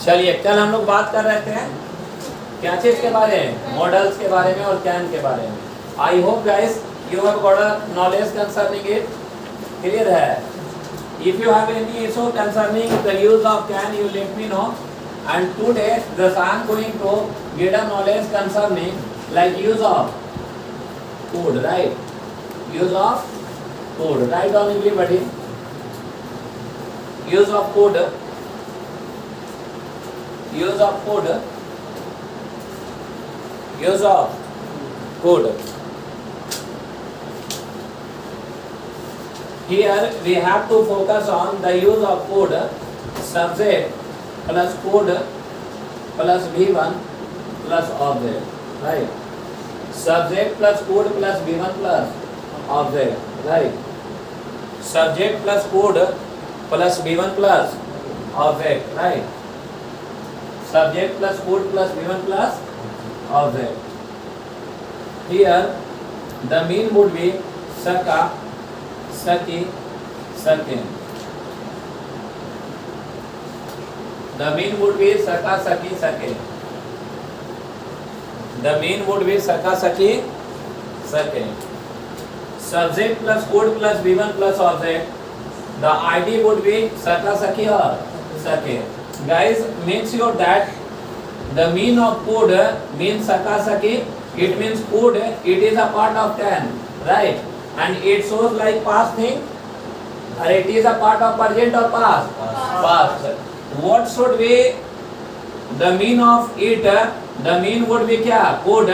चलिए कल हम लोग बात कर रहे थे क्या चीज के बारे में, मॉडल्स के बारे में और कैन के बारे में. I hope guys you have got a knowledge concerning it. Clear है? If you have any issue concerning the use of can you let me know. And today thus I am going to get a knowledge concerning like use of code, right? Use of code. Write down everybody. Use of code. Use of code. Use of code. Here we have to focus on the use of code. Subject plus code plus V1 plus object, right? Subject plus code plus V1 plus object, right? Subject plus code plus V1 plus object, right? Subject plus code plus V1 plus object. Here the mean would be Saka, Saki, Sakin. The mean would be Saka, Saki, Sake. The mean would be Saka, Saki, Sake. Subject plus code plus V1 plus object. The ID would be Saka, Saki or Sake. Guys, make sure that the mean of code means Saka, Saki. It means code. It is a part of 10, right? And it shows like past thing. Or it is a part of present or past? Past. What should be the mean of it? The mean would be क्या? Code.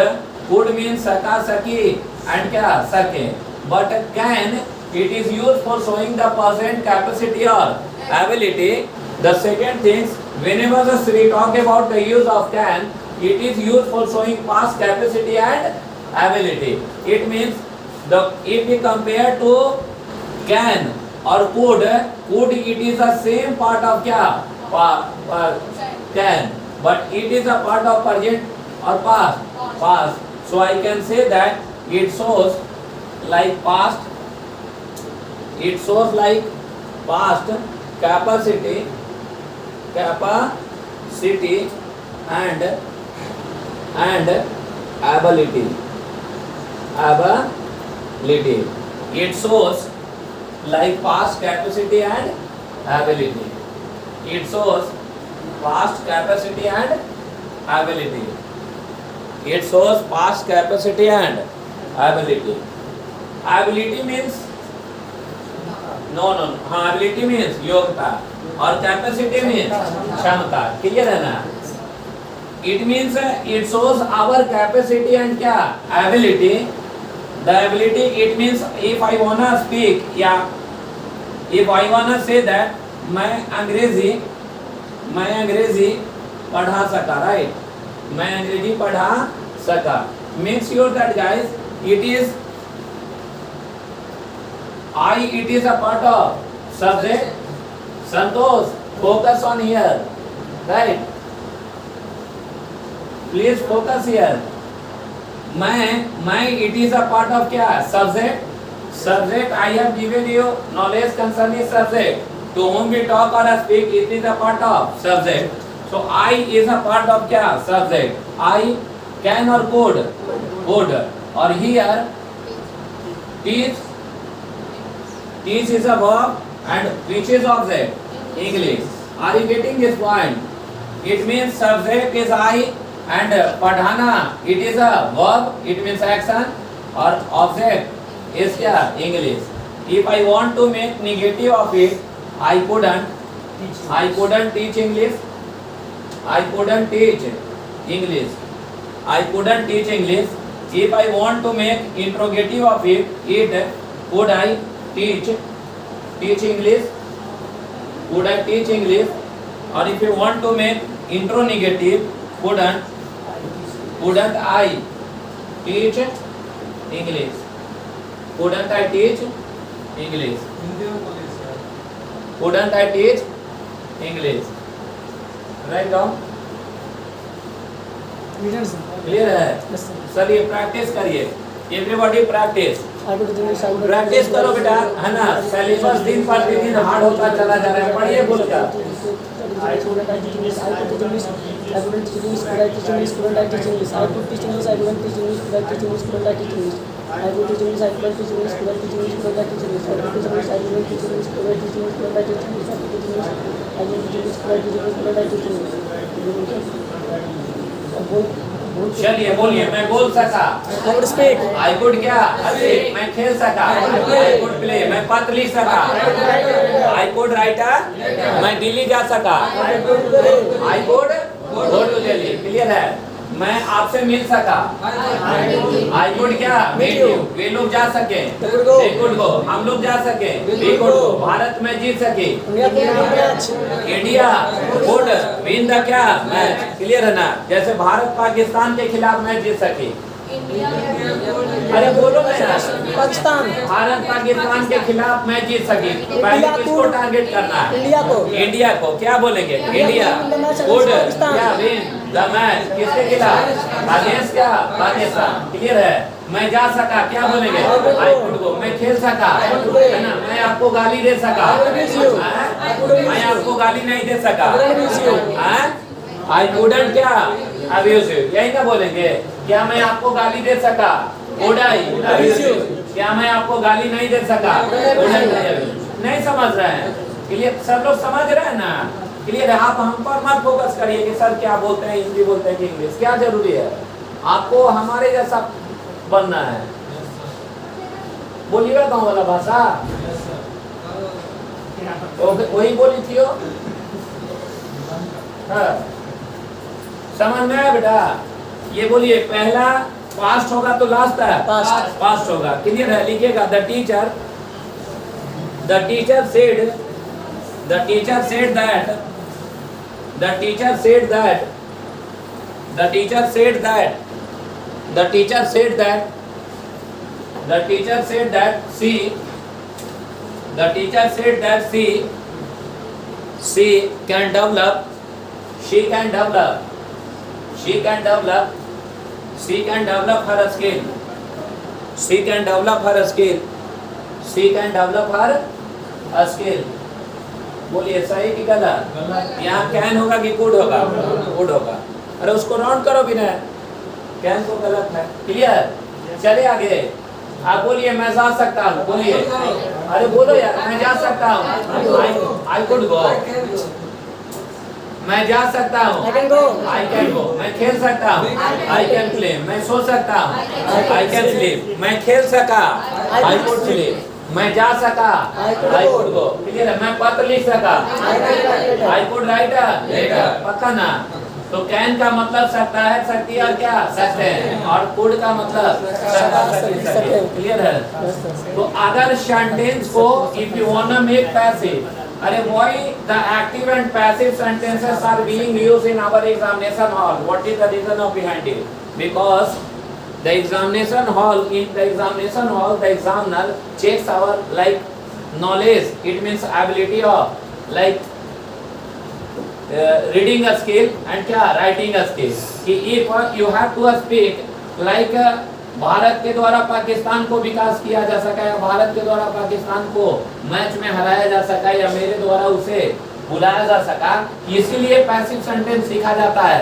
Code means Saka, Saki and क्या? Sake. But can it is used for showing the present capacity or ability. The second thing, whenever we talk about the use of can, it is used for showing past capacity and ability. It means if we compare to can or code it is the same part of क्या? Can, but it is a part of present or past. So I can say that it shows like past. It shows like past capacity and ability. It shows like past capacity and ability. It shows past capacity and ability. It shows past capacity and ability. Ability means no. Ability means योग्यता और capacity means क्षमता. Clear है ना? It means it shows our capacity and क्या? Ability. The ability it means if I wanna speak या if I wanna say that मैं अंग्रेजी पढ़ा सका, राइट? मैं अंग्रेजी पढ़ा सका. Make sure that guys it is a part of subject. Santosh, focus on here, right? Please focus here. मैं it is a part of क्या? Subject. I have given you knowledge concerning subject. To whom we talk or speak, it is a part of subject. So I is a part of क्या? Subject. I can or code. Or here teach is a verb and which is object? English. Are you getting this point? It means subject is I and padhana it is a verb. It means action or object is क्या? English. If I want to make negative of it, I couldn't teach English. I couldn't teach English. If I want to make interrogative of it, could I teach English? Could I teach English? Or if you want to make interrogative, couldn't I teach English? Couldn't I teach English? Couldn't I teach English? Write down. Clear है? चलिए practice करिए. Everybody practice. Practice करो बेटा, है ना। Syllabus दिन प्रतिदिन hard होता चला जा रहा है, पढ़िए बोलकर। I couldn't teach English. I could teach English. I couldn't teach English. Could I teach English? Couldn't I teach English? I could teach English. I couldn't teach English. Could I teach English? Couldn't I teach English? I could teach English. I couldn't teach English. Could I teach English? Couldn't I teach English? I could teach English. I couldn't teach English. Could I teach English? Couldn't I teach English? I could teach English. I couldn't teach English. Could I teach English? Couldn't I teach English? चलिए बोलिए, मैं बोल सका। I could speak. I could क्या? मैं खेल सका। I could play, मैं पत्र लिख सका। आई कुड राइट, मैं दिल्ली जा सका। I could go to Delhi, clear है। मैं आपसे मिल सका। आई कुड क्या? Meet you. वे लोग जा सके, दे कुड गो। हम लोग जा सके, वी कुड गो। भारत में जीत सके, इंडिया कुड विन द क्या? मैच, क्लियर है ना। जैसे भारत पाकिस्तान के खिलाफ मैच जीत सके। अरे बोलो ना यार। पाकिस्तान भारत पाकिस्तान के खिलाफ मैच जीत सके। पहले किसको टारगेट करना है? इंडिया को क्या बोलेंगे? इंडिया गुड क्या विन द मैच, किसके खिलाफ? अगेंस्ट क्या? पाकिस्तान, क्लियर है। मैं जा सका, क्या बोलेंगे? आई कुड गो। मैं खेल सका, है ना। मैं आपको गाली दे सका, मैं आपको गाली नहीं दे सका। आई कुडंट क्या? अब्यूजिव, यही ना बोलेंगे। क्या मैं आपको गाली दे सका? Could I abusive. क्या मैं आपको गाली नहीं दे सका? नहीं समझ रहे हैं, क्लियर। सब लोग समझ रहे हैं ना, क्लियर है। आप हम पर मत फोकस करिए कि सर क्या बोलते हैं, हिंदी बोलते हैं कि इंग्लिश। क्या जरूरी है? आपको हमारे जैसा बनना है। बोलिएगा गाँव वाला भाषा, वही बोली थी। हाँ, समझ में आया बेटा? ये बोलिए, पहला पास्ट होगा तो लास्ट है पास्ट होगा, क्लियर है। लिखिएगा, the teacher said that she can develop her skill. बोलिए सही कि गलत? यहाँ कैन होगा कि कुड होगा? कुड होगा। अरे उसको राउंड करो भी ना, कैन को गलत है, क्लियर। चले आगे, आप बोलिए, मैं जा सकता हूँ। बोलिए, अरे बोलो यार, मैं जा सकता हूँ। आई कुड गो। मैं जा सकता हूँ, आई कैन गो। मैं खेल सकता हूँ, आई कैन प्ले। मैं सो सकता हूँ, आई कैन स्लीप। मैं खेल सका, आई कुड स्लीप। मैं जा सका, आई कुड गो, क्लियर है। मैं पत्र लिख सका, आई कुड राइट लेटर, पक्का ना। तो कैन का मतलब सकता है, सकती है, और क्या सकते हैं। और कुड का मतलब सकता, सकती, क्लियर है। तो अगर सेंटेंस को if you want to make passive, अरे why the active and passive sentences are being used in our examination hall? What is the reason of behind it? Because the examination hall, the examiner checks our knowledge. It means ability of reading a skill and क्या writing a skill. कि if you have to speak like Bharat के द्वारा पाकिस्तान को विकास किया जा सका, या भारत के द्वारा पाकिस्तान को मैच में हराया जा सका, या मेरे द्वारा उसे बुलाया जा सका, इसीलिए पैसिव सेंटेंस सीखा जाता है,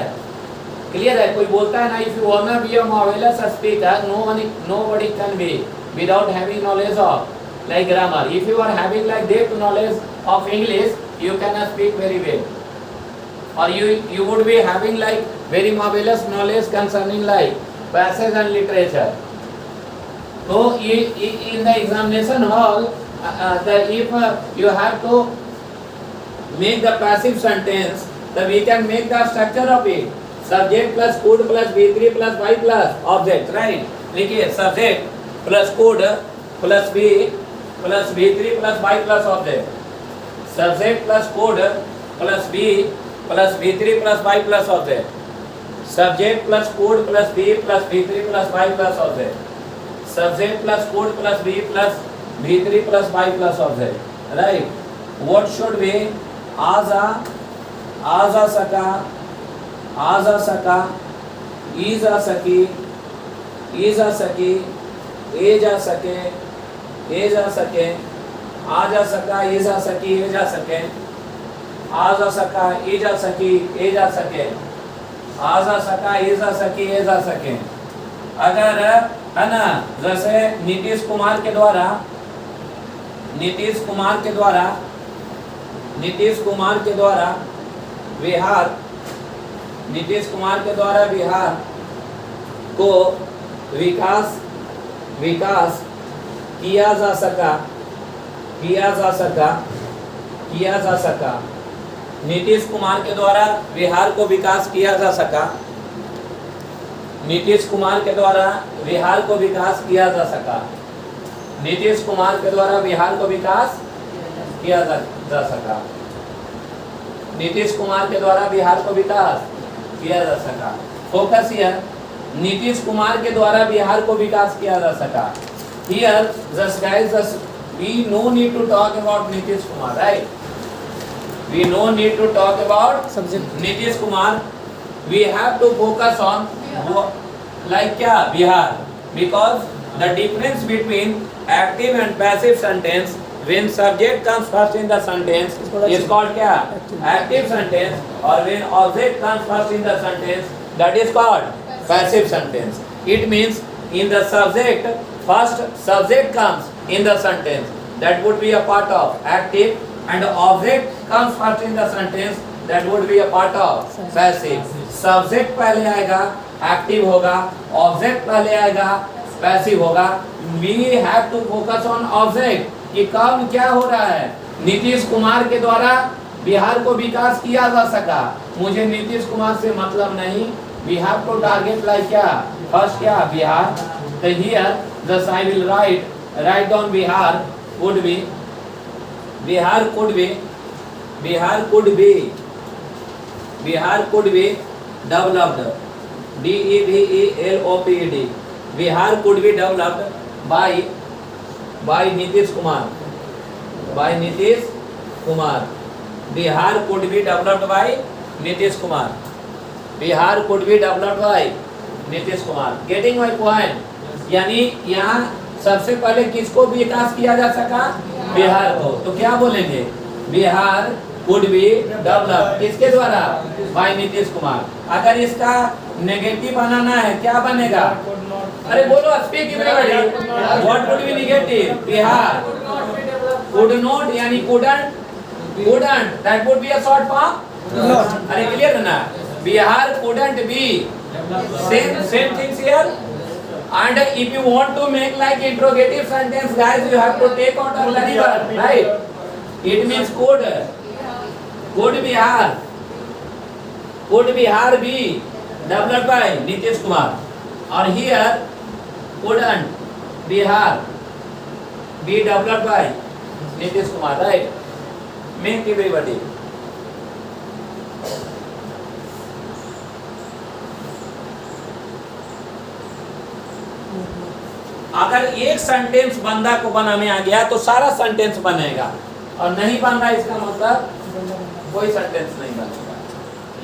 क्लियर है। कोई बोलता है ना, if you want to be a marvellous speaker, nobody can be without having knowledge of grammar. If you are having depth knowledge of English, you can speak very well, or you would be having very marvelous knowledge concerning passage and literature. So in the examination hall, if you have to make the passive sentence, then we can make the structure of it. Subject plus could plus V3 plus Y plus object, right? देखिए, subject plus could plus V plus V3 plus Y plus object. Subject plus could plus V plus V3 plus Y plus object. Subject plus could plus V plus V3 plus Y plus object. Subject plus could plus V plus V3 plus Y plus object. Right? What should be? आजा सका, इजा सकी, ए जा सके, ए जा सके, आ जा सका, ए जा सकी, ए जा सके, आ जा सका, ए जा सकी, ए जा सके, आ जा सका, ए जा सकी, ए जा सके। अगर है ना, जैसे नीतीश कुमार के द्वारा, नीतीश कुमार के द्वारा, नीतीश कुमार के द्वारा बिहार, नीतीश कुमार के द्वारा बिहार को विकास विकास किया जा सका, किया जा सका, किया जा सका। नीतीश कुमार के द्वारा बिहार को विकास किया जा सका, नीतीश कुमार के द्वारा बिहार को विकास किया जा सका, नीतीश कुमार के द्वारा बिहार को विकास किया जा सका, नीतीश कुमार के द्वारा बिहार को विकास किया जा सका। फोकस हियर, नीतीश कुमार के द्वारा बिहार को विकास किया जा सका। Here just guys, we no need to talk about Nitish Kumar, right? We no need to talk about subject Nitish Kumar. We have to focus on like क्या Bihar, because the difference between active and passive sentence, when subject comes first in the sentence is called क्या active sentence, और when object comes first in the sentence that is called passive sentence. It means in the subject, first subject comes in the sentence, that would be a part of active, and object comes first in the sentence, that would be a part of passive. Subject पहले आएगा active होगा, object पहले आएगा passive होगा. We have to focus on object कि काम क्या हो रहा है। नीतीश कुमार के द्वारा बिहार को विकास किया जा सका, मुझे नीतीश कुमार से मतलब नहीं। We have to target like क्या, first क्या बिहार। तो here thus I will write down Bihar would be, Bihar could be, Bihar could be, Bihar could be developed, DEVELOPED. Bihar could be developed by Nitish Kumar, by Nitish Kumar. Bihar could be developed by Nitish Kumar. Bihar could be developed by Nitish Kumar. Getting my point? यानी यहाँ सबसे पहले किसको विकास किया जा सका, बिहार को। तो क्या बोलेंगे, बिहार could be developed किसके द्वारा, by नीतीश कुमार। अगर इसका नेगेटिव बनाना है क्या बनेगा, अरे बोलो, speak everybody, what would be negative, Bihar could not यानी couldn't, that would be a short form, अरे क्लियर है ना, Bihar couldn't be, same things here. And if you want to make like interrogative sentence, guys, you have to take out a verb, right? It means could Bihar be developed by Nitish Kumar, or here couldn't Bihar be developed by Nitish Kumar, right? Make everybody. अगर एक sentence बंदा को बनाने आ गया तो सारा sentence बनेगा, और नहीं बन रहा इसका मतलब कोई सेंटेंस नहीं बनेगा।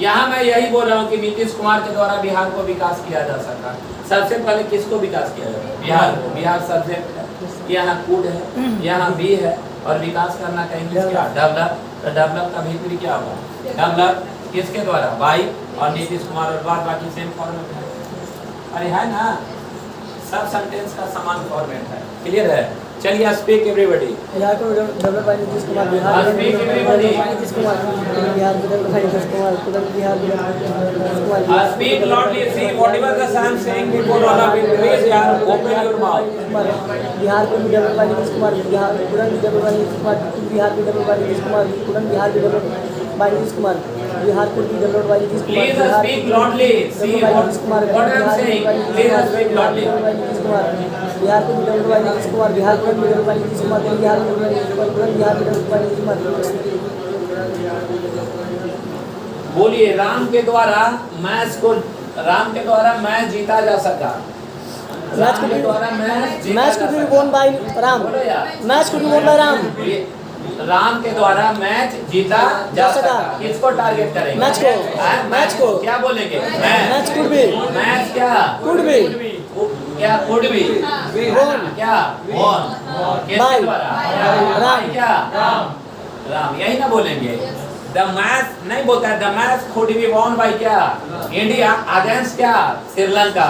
यहाँ मैं यही बोल रहा हूँ कि नीतीश कुमार के द्वारा बिहार को विकास किया जा सका। सबसे पहले किसको विकास किया जाए, बिहार को। बिहार सब्जेक्ट है, यहाँ कूड है, यहाँ बी है, और विकास करना का इंग्लिश क्या, डेवलप। तो डेवलप का भीतरी क्या होगा, डेवलप किसके द्वारा, बाई और नीतीश कुमार, और बाद बाकी सेम फॉर्मेट है। अरे है ना, सब सेंटेंस का समान फॉर्मेट है, क्लियर है। चलिए स्पीक एवरीबॉडी। बिहार को develop by Nitish Kumar, Bihar speak everybody. Nitish Kumar, Bihar को डेवलप बाय नीतीश कुमार, बिहार को develop by speak loudly, see whatever the I am saying before all of you, please यार ओपन योर माउथ। बिहार को डेवलप बाय नीतीश कुमार, बिहार को डेवलप बाय नीतीश कुमार, बिहार को develop by Nitish Kumar, Bihar को develop by Nitish Kumar, Bihar को develop by Nitish Kumar. Please speak loudly, see what I am saying, please speak loudly. Bihar को develop by Nitish Kumar, Bihar को develop by Nitish Kumar, Bihar को develop by Nitish Kumar. बोलिए, राम के द्वारा मैच को, राम के द्वारा मैच जीता जा सका। मैच के द्वारा मैच को भी वोन बाय राम, मैच को भी वोन बाय राम। राम के द्वारा मैच जीता जा सका। किसको टारगेट करेंगे, मैच को, मैच को क्या बोलेंगे, मैच कुड बी, मैच क्या कुड बी क्या कुड भी Born. क्या born किसके By. द्वारा राम. क्या राम यही ना बोलेंगे द मैच नहीं बोलता है the match could be won by क्या इंडिया अगेंस्ट क्या श्रीलंका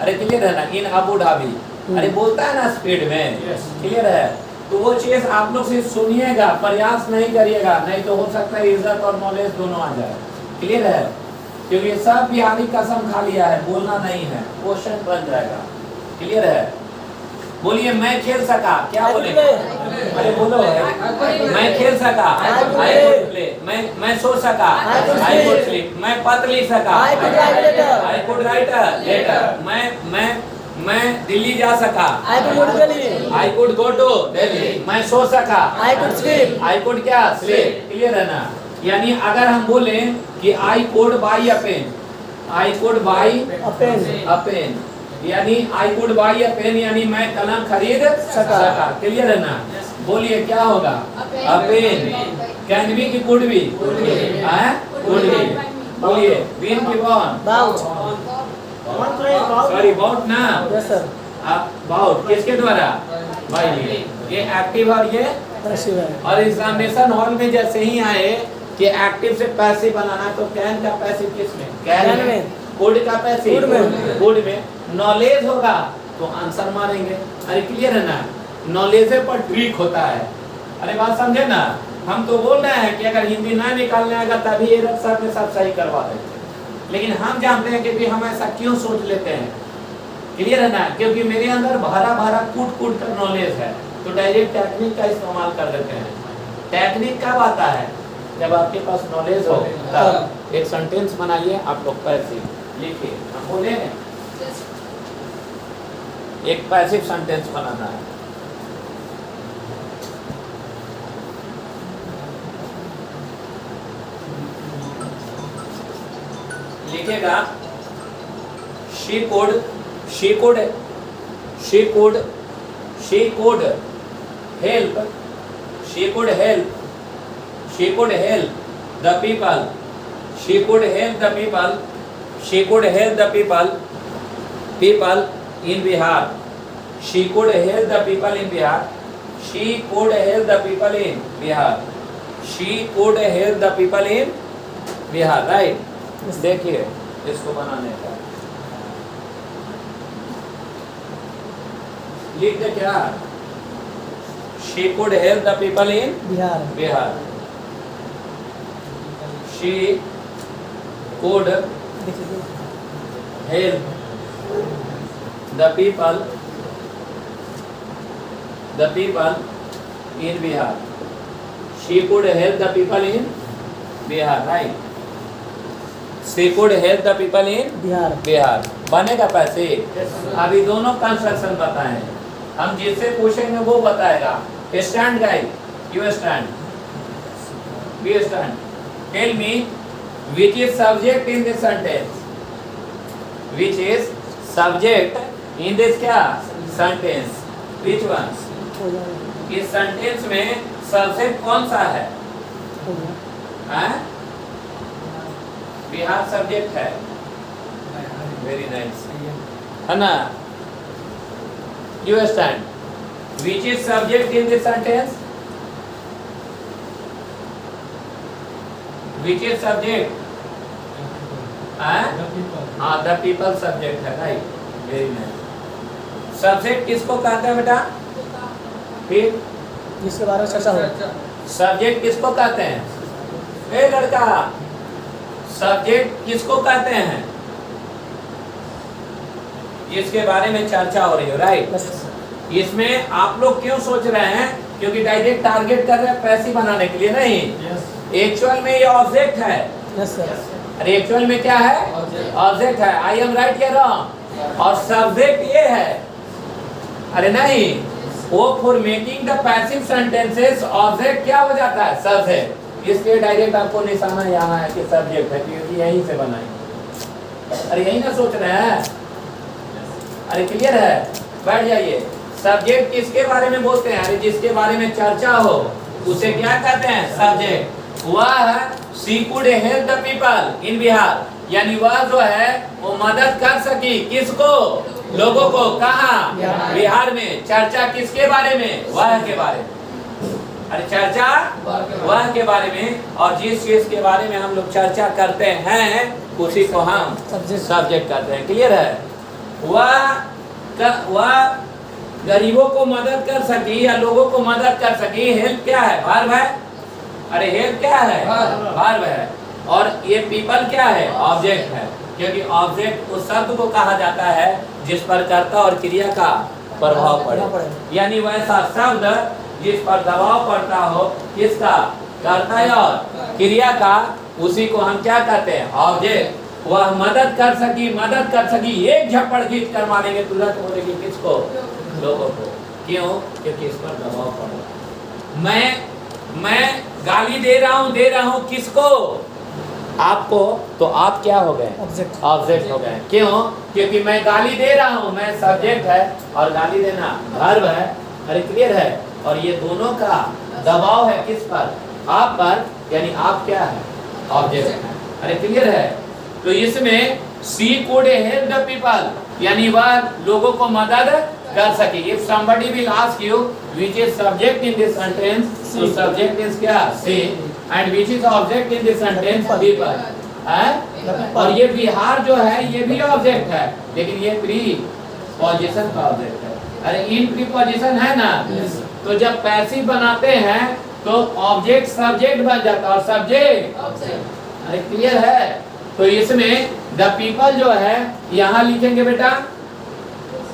अरे क्लियर है ना इन अबू धाबी अरे बोलता है ना स्पीड में क्लियर है तो वो चीज आप लोग से सुनिएगा प्रयास नहीं करिएगा नहीं तो हो सकता है इज्जत और नॉलेज दोनों आ जाए क्लियर है क्योंकि सब बिहारी कसम खा लिया है बोलना नहीं है क्वेश्चन बन जाएगा क्लियर है बोलिए मैं खेल सका क्या बोलेंगे अरे बोलो मैं खेल सका आई कुड प्ले मैं सो सका आई कुड स्लीप मैं पत्र लिख सका I could write letter. I could write a letter मैं दिल्ली जा सका I could go to Delhi. I could go to Delhi मैं सो सका I could sleep. I could क्या स्लीप क्लियर है ना यानी अगर हम बोले कि I could buy a pen I could buy A pen. A pen यानी I could buy a pen यानी मैं कलम खरीद सका क्लियर है ना बोलिए क्या होगा अ पेन कैन बी की कुड बी हैं कुड बी बोलिए बीन की बॉन Bout. सॉरी बाउट ना Yes sir. बाउट किसके द्वारा भाई ये एक्टिव और ये Passive है. और एग्जामिनेशन हॉल में जैसे ही आए कि एक्टिव से पैसिव बनाना तो कैन का पैसिव किसमें Can में. कुड का पैसिव Could में. कुड में नॉलेज होगा तो आंसर मारेंगे अरे क्लियर है ना नॉलेज पर ट्रिक होता है अरे बात समझे ना हम तो बोल रहे हैं कि अगर हिंदी ना निकालने आएगा तभी ये सर में सब सही करवा देते लेकिन हम जानते हैं कि भी हम ऐसा क्यों सोच लेते हैं क्लियर है ना क्योंकि मेरे अंदर भरा भरा कूट कूट कर नॉलेज है तो डायरेक्ट टेक्निक का इस्तेमाल कर देते हैं टेक्निक कब आता है जब आपके पास नॉलेज हो तब एक सेंटेंस बनाइए आप लोग पैसिव लिखिए हम बोले एक पैसिव सेंटेंस बनाना है लिखेगा she could help the people in Bihar she could help the people in Bihar she could help the people in Bihar she could help the people in Bihar right देखिए इसको बनाने का लिख दे क्या she could help the people in Bihar. Bihar she could देखिए. help the people in Bihar she could help the people in Bihar right she could help the people in Bihar. Bihar बनेगा पैसे अभी दोनों कंस्ट्रक्शन बताएं हम जिससे पूछेंगे वो बताएगा stand guide you stand be stand tell me which is subject in this sentence which is subject in this क्या sentence which one हो जाएगा. इस सेंटेंस में सब्जेक्ट कौन सा है हो गया. हैं बिहार सब्जेक्ट है वेरी नाइस है ना you stand which is subject in this sentence which is subject हाँ द पीपल सब्जेक्ट है राइट वेरी नाइस सब्जेक्ट किसको कहते हैं बेटा फिर जिसके बारे में चर्चा हो. सब्जेक्ट किसको कहते हैं ए लड़का सब्जेक्ट किसको कहते हैं इसके बारे में चर्चा हो रही है राइट बस. इसमें आप लोग क्यों सोच रहे हैं क्योंकि डायरेक्ट टारगेट कर रहे हैं पैसे बनाने के लिए नहीं एक्चुअल में ये ऑब्जेक्ट है यस सर. अरे एक्चुअल में क्या है ऑब्जेक्ट है आई एम राइट या रॉन्ग और सब्जेक्ट ये है अरे नहीं वो for making the passive sentences object क्या हो जाता है सब्जेक्ट इसलिए डायरेक्ट आपको निशाना यहाँ है कि सब्जेक्ट है क्योंकि यहीं से बनाएंगे अरे यही ना सोच रहे हैं अरे क्लियर है बैठ जाइए सब्जेक्ट किसके बारे में बोलते हैं अरे जिसके बारे में चर्चा हो उसे क्या कहते हैं सब्जेक्ट वह she could help the people in Bihar यानी वह जो है वो मदद कर सकी किसको लोगों को कहा बिहार में चर्चा किसके बारे में? वह के बारे में। अरे चर्चा वह के बारे में, और जिस चीज के बारे में हम लोग चर्चा करते हैं उसी को हम सब्जेक्ट कहते हैं। क्लियर है? वह गरीबों को मदद कर सकी या लोगों को मदद कर सकी। हेल्प क्या है? वर्ब है। अरे हेल्प क्या है? वर्ब है। और ये पीपल क्या है? ऑब्जेक्ट है, क्योंकि ऑब्जेक्ट उस शब्द को कहा जाता है जिस पर कर्ता और क्रिया का प्रभाव पड़े, यानी वैसा शब्द जिस पर दबाव पड़ता हो, किसका? कर्ता और क्रिया का, उसी को हम क्या कहते हैं? ऑब्जेक्ट। वह मदद कर सकी, एक झप्पड़ खींच कर मारेंगे तुरंत बोलेगी किसको? लोगों को। क्यों? क्योंकि इस पर दबाव पड़ रहा है। मैं गाली दे रहा हूँ किसको? आपको। तो आप क्या हो गए? ऑब्जेक्ट हो गए। क्यों? क्योंकि मैं गाली दे रहा हूँ, मैं सब्जेक्ट है और गाली देना वर्ब है। अरे क्लियर है? और ये दोनों का दबाव है किस पर? आप पर, यानी आप क्या है? ऑब्जेक्ट है। अरे क्लियर है? तो इसमें सी could help the people, यानी वह लोगों को मदद कर सके। If somebody will ask you which is subject in this sentence, so subject is क्या? सी, and which is object in this sentence? people है। और ये बिहार जो है ये भी ऑब्जेक्ट है, लेकिन ये प्रीपोजिशन का ऑब्जेक्ट है। अरे इन प्रीपोजिशन है ना, तो जब पैसिव बनाते हैं तो ऑब्जेक्ट सब्जेक्ट बन जाता है और सब्जेक्ट। अरे क्लियर है? तो इसमें द पीपल जो है यहाँ लिखेंगे बेटा,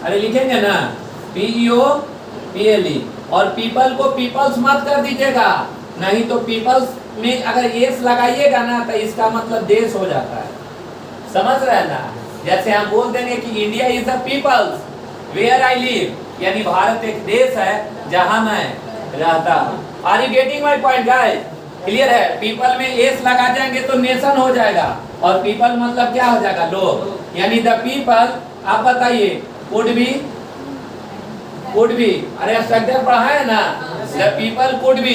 अरे लिखेंगे ना PEOPLE, और पीपल को पीपल्स मत कर दीजिएगा, नहीं तो पीपल्स में अगर एस लगाइएगा ना तो इसका मतलब देश हो जाता है। समझ रहे हैं ना? जैसे हम बोल देंगे कि India is the people's where I live, यानी भारत एक देश है जहां मैं रहता हूँ। Are you getting my point guys? Clear है? पीपल में एस लगा जाएंगे तो नेशन हो जाएगा, और पीपल मतलब क्या हो जाएगा? लोग। यानी द पीपल, आप बताइए, कुड बी, अरे स्ट्रक्चर पढ़ा है ना? द पीपल कुड बी,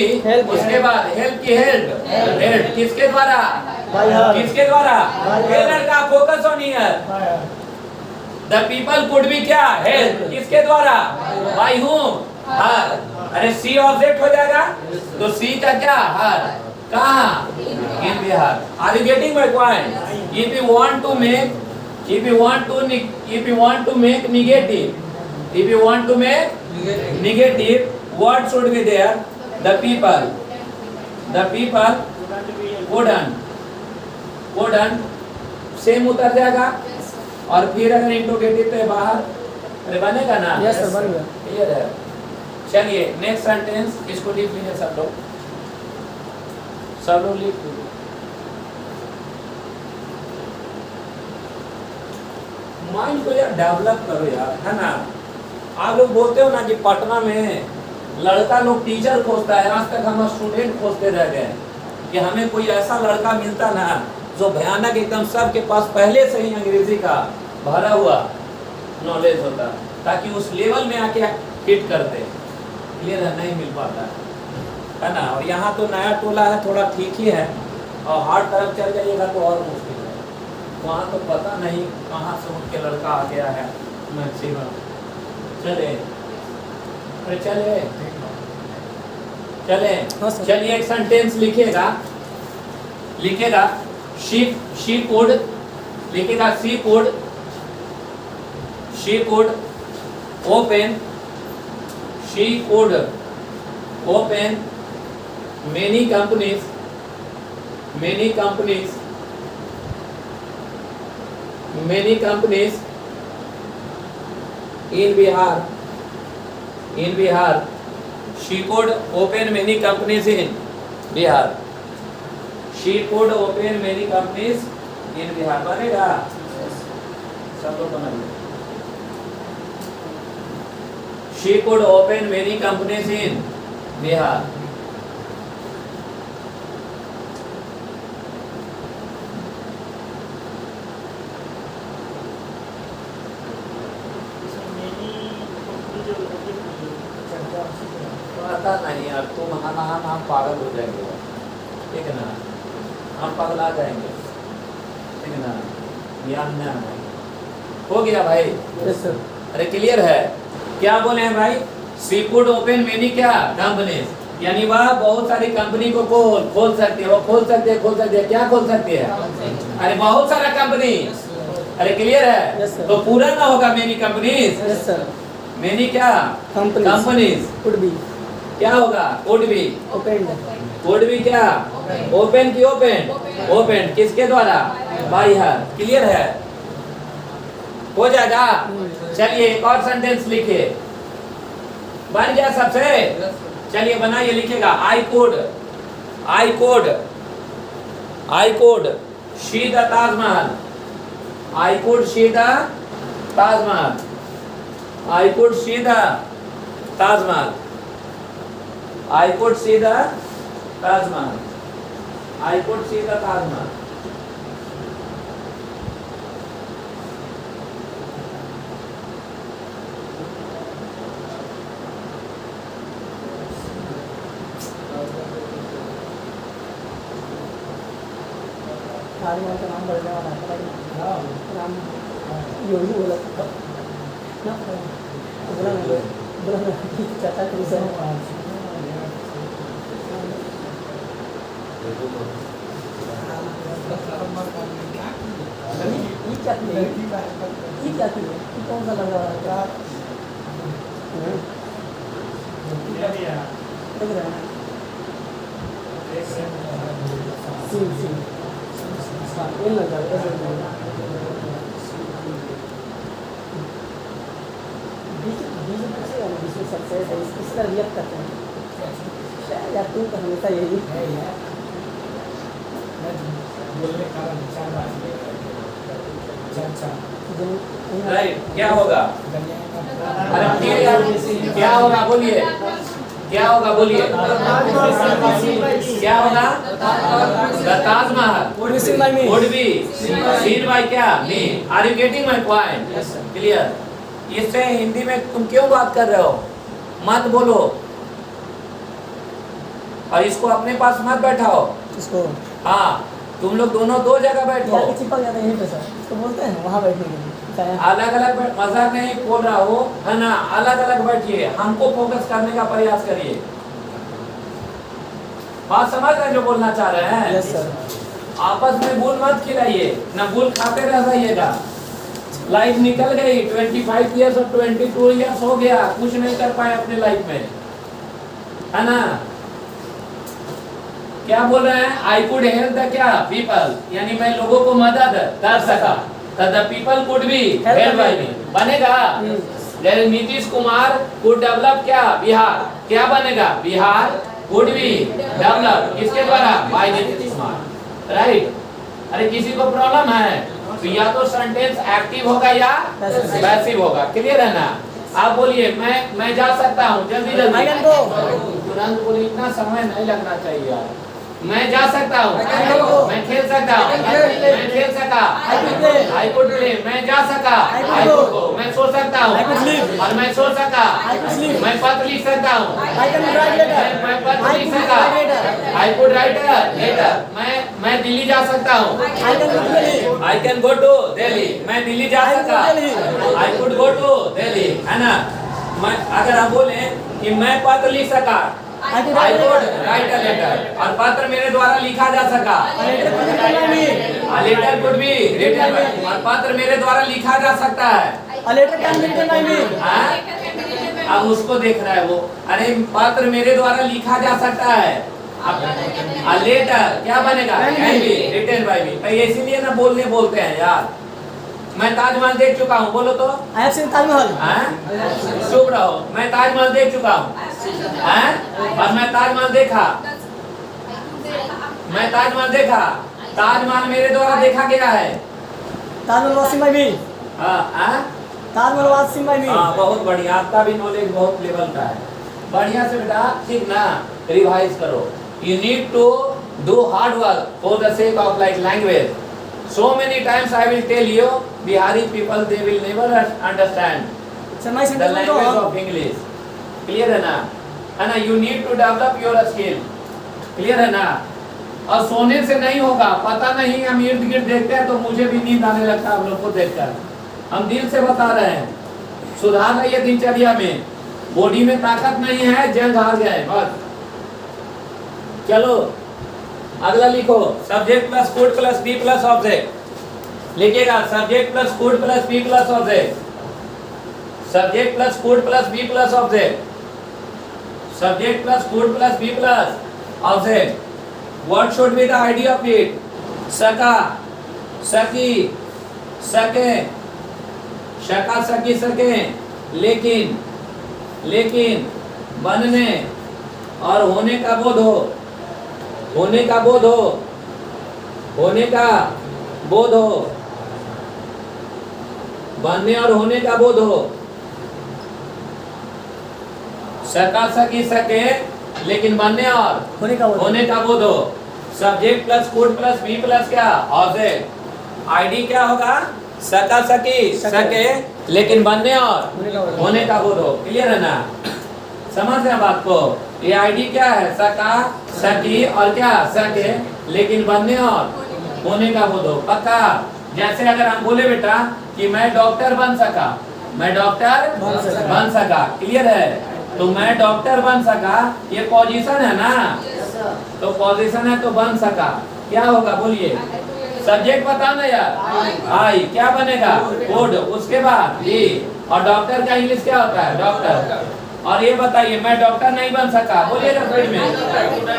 उसके बाद हेल्प की हेल्प किसके द्वारा? किसके द्वारा? लड़का focus on here. The people could be क्या? हेल्प किसके द्वारा? By whom? हर। अरे सी ऑब्जेक्ट हो जाएगा, तो सी का क्या? हर। कहाँ? In Bihar. Are you getting my point? If you want to make negative, what should be there? The people couldn't, same उतर जाएगा, और फिर अगर इंट्रोगेटिव पे बाहर, अरे बनेगा ना? यस सर, बन गया। क्लियर है? चलिए नेक्स्ट सेंटेंस, इसको लिख लीजिए सब लोग लिख लीजिए। माइंड को यार डेवलप करो यार, है ना? आप लोग बोलते हो ना कि पटना में लड़का लोग टीचर खोजता है, आज तक हम स्टूडेंट खोजते रह गए कि हमें कोई ऐसा लड़का मिलता ना जो भयानक एकदम सबके पास पहले से ही अंग्रेजी का भरा हुआ नॉलेज होता, ताकि उस लेवल में आके फिट करते। क्लियर है? नहीं मिल पाता है ना? और यहाँ तो नया टोला है, थोड़ा ठीक ही है, और हार्ड तरफ चल जाइएगा तो और मुश्किल है। वहाँ तो पता नहीं कहाँ से उठ के लड़का आ गया है मैक्सिमम। चले चलिए एक सेंटेंस लिखेगा she could open many companies in Bihar. She could open many companies in Bihar. बनेगा? सब लोग बनाइए। She could open many companies in Bihar. पता नहीं यार, तुम हम पागल हो जाएंगे, ठीक है ना? हम पागल आ जाएंगे, ठीक है ना? ज्ञान में हो गया भाई। Yes sir. अरे क्लियर है? क्या बोले हैं भाई? शी कुड ओपन मेनी क्या कंपनीज, यानी वह बहुत सारी कंपनी को खोल सकती है। वो खोल सकती है क्या खोल सकती है? अरे बहुत सारा कंपनी। अरे क्लियर है? Yes, sir. तो पूरा ना होगा many companies, yes sir, many क्या कंपनीज कुड बी क्या होगा? Could be, opened, could be क्या? ओपन की ओपन किसके द्वारा? बाय हर। क्लियर है? हो जाएगा? चलिए एक और सेंटेंस लिखिए। बन गया सबसे? चलिए बनाइए, लिखिएगा I could see the Taj Mahal. I could see the Taj Mahal. I could see the Taj Mahal. I could see the Taj Mahal. I could see the Taj Mahal. Taj Mahal का नाम बढ़ने वाला है, पता नहीं नाम योगी बोला ना, बोला ना चाचा को से ये क्या थी? ये कौन सा लगा रहा है? देख रहे हैं सी ये लगा ऐसे बीच से और बीच में सबसे इसका रिएक्ट करते हैं शायद या तुम का हमेशा यही राइट। क्या होगा? अरे क्या होगा बोलिए? क्या होगा बोलिए? क्या होगा? The Taj Mahal would be seen by क्या? me। Are you getting my point? Clear? इससे हिंदी में तुम क्यों बात कर रहे हो? मत बोलो और इसको अपने पास मत बैठाओ। इसको हाँ, तुम लोग दोनों दो जगह बैठो। यार चिपक जाता है यहीं पे सर, इसको बोलते हैं वहाँ बैठने के लिए। अलग अलग मजाक नहीं बोल रहा हो, है ना? अलग अलग बैठिए, हमको फोकस करने का प्रयास करिए। बात समझ रहे हैं जो बोलना चाह रहे हैं? Yes sir. आपस में भूल मत खिलाइए, ना भूल खाते रह जाइएगा। लाइफ निकल गई, 25 इयर्स और 22 इयर्स हो गया, कुछ नहीं कर पाए अपने लाइफ में, है ना? क्या बोल रहे हैं? आई कुड हेल्प द क्या पीपल, यानी मैं लोगों को मदद कर सका। The people could be help by me. बनेगा? जैसे नीतीश कुमार कुड डेवलप क्या बिहार, क्या बनेगा? बिहार कुड बी डेवलप किसके द्वारा? बाय नीतीश कुमार। राइट? अरे किसी को प्रॉब्लम है तो या तो सेंटेंस एक्टिव होगा या पैसिव होगा। क्लियर है ना? आप बोलिए मैं जा सकता हूँ, जल्दी तुरंत बोलिए, इतना समय नहीं लगना चाहिए यार। मैं जा सकता हूँ, मैं खेल सकता हूँ, मैं खेल सका, आई कुड प्ले, मैं जा सका, आई कुड गो, मैं सो सकता हूँ और मैं सो सका, मैं पत्र लिख सकता हूँ, मैं पत्र लिख सका, आई कुड राइट लेटर, मैं दिल्ली जा सकता हूँ, I can go to Delhi, मैं दिल्ली जा सका, I could go to Delhi, है ना? मैं अगर आप बोले कि मैं पत्र लिख सका, I could write a letter, और पत्र मेरे द्वारा लिखा जा सका, लेटर कुड बी रिटन, और पत्र मेरे द्वारा लिखा जा सकता है, letter can be written by me. अब उसको देख रहा है वो, अरे पत्र मेरे द्वारा लिखा जा सकता है, अब लेटर क्या बनेगा? कैन बी रिटन बाय मी। तो इसीलिए ना बोलते हैं यार। मैं ताजमहल देख चुका हूँ, बोलो तो। I have seen Taj Mahal. चुप रहो। मैं ताजमहल देख चुका हूँ, और मैं ताजमहल देखा, मैं ताजमहल देखा, ताजमहल मेरे द्वारा देखा गया है। Taj Mahal was seen by me. Taj Mahal was seen by me. बहुत बढ़िया, आपका भी नॉलेज बहुत लेवल का है। बढ़िया से बेटा, ठीक ना? रिवाइज करो। You need to do hard work for the sake of like language. So many times I will tell you, Bihari people they will never understand the language of English. Clear है ना? है ना? You need to develop your skill. Clear है ना? और सोने से नहीं होगा, पता नहीं, हम इर्द गिर्द देखते हैं तो मुझे भी नींद आने लगता है आप लोग को देखकर। हम दिल से बता रहे हैं। सुधार रही है दिनचर्या में, बॉडी में ताकत नहीं है, जंग हार गए बस। चलो अगला लिखो, subject plus code plus B plus object. लिखिएगा subject plus code plus B plus object, subject plus code plus B plus object, subject plus code plus B plus object. What should be the idea of it? सका, सकी, सके, शका सकी सके, लेकिन, लेकिन, बनने और होने का बोध हो, होने का बोध हो, होने का बोध हो, बनने और होने का बोध हो। सका सकी सके लेकिन बनने और होने का बोध हो। Subject plus code plus B plus क्या? ऑब्जेक्ट। आईडी क्या होगा? सका सकी सके लेकिन बनने और होने का बोध हो। क्लियर है ना? समझ रहे बात को? ये आईडी क्या है? सका सकी और क्या? सके लेकिन बनने और होने का बोध हो। पक्का? जैसे अगर हम बोले बेटा कि मैं डॉक्टर बन सका, मैं डॉक्टर बन सका। क्लियर है? तो मैं डॉक्टर बन सका, ये पोजीशन है ना, तो पोजीशन है तो बन सका। क्या होगा बोलिए? सब्जेक्ट बताना यार। आई क्या बनेगा? कोड। उसके बाद बी। और डॉक्टर का इंग्लिश क्या होता है? डॉक्टर। और ये बताइए मैं डॉक्टर नहीं बन सका, बोलिए स्पीड में।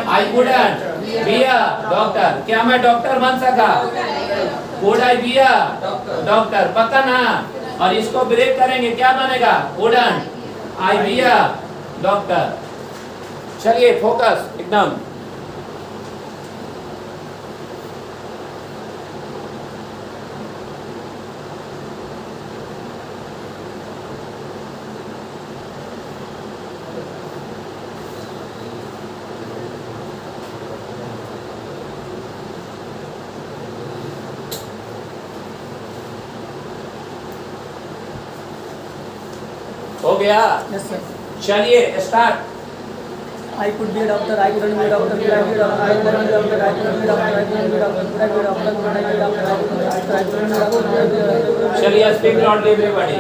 I couldn't be a doctor. क्या मैं डॉक्टर बन सका? Could I be a doctor. पक्का ना? और इसको ब्रेक करेंगे, क्या बनेगा? Couldn't I be a doctor. चलिए फोकस एकदम। हो गया? Yes sir. चलिए start. I could be a doctor, I couldn't be a doctor, could I be a doctor, I couldn't be a doctor, I couldn't be a doctor, I couldn't be a doctor, could I be a doctor, could I be a doctor, I couldn't be a doctor, I couldn't be a doctor, could I be a doctor, चलिए speak loudly everybody.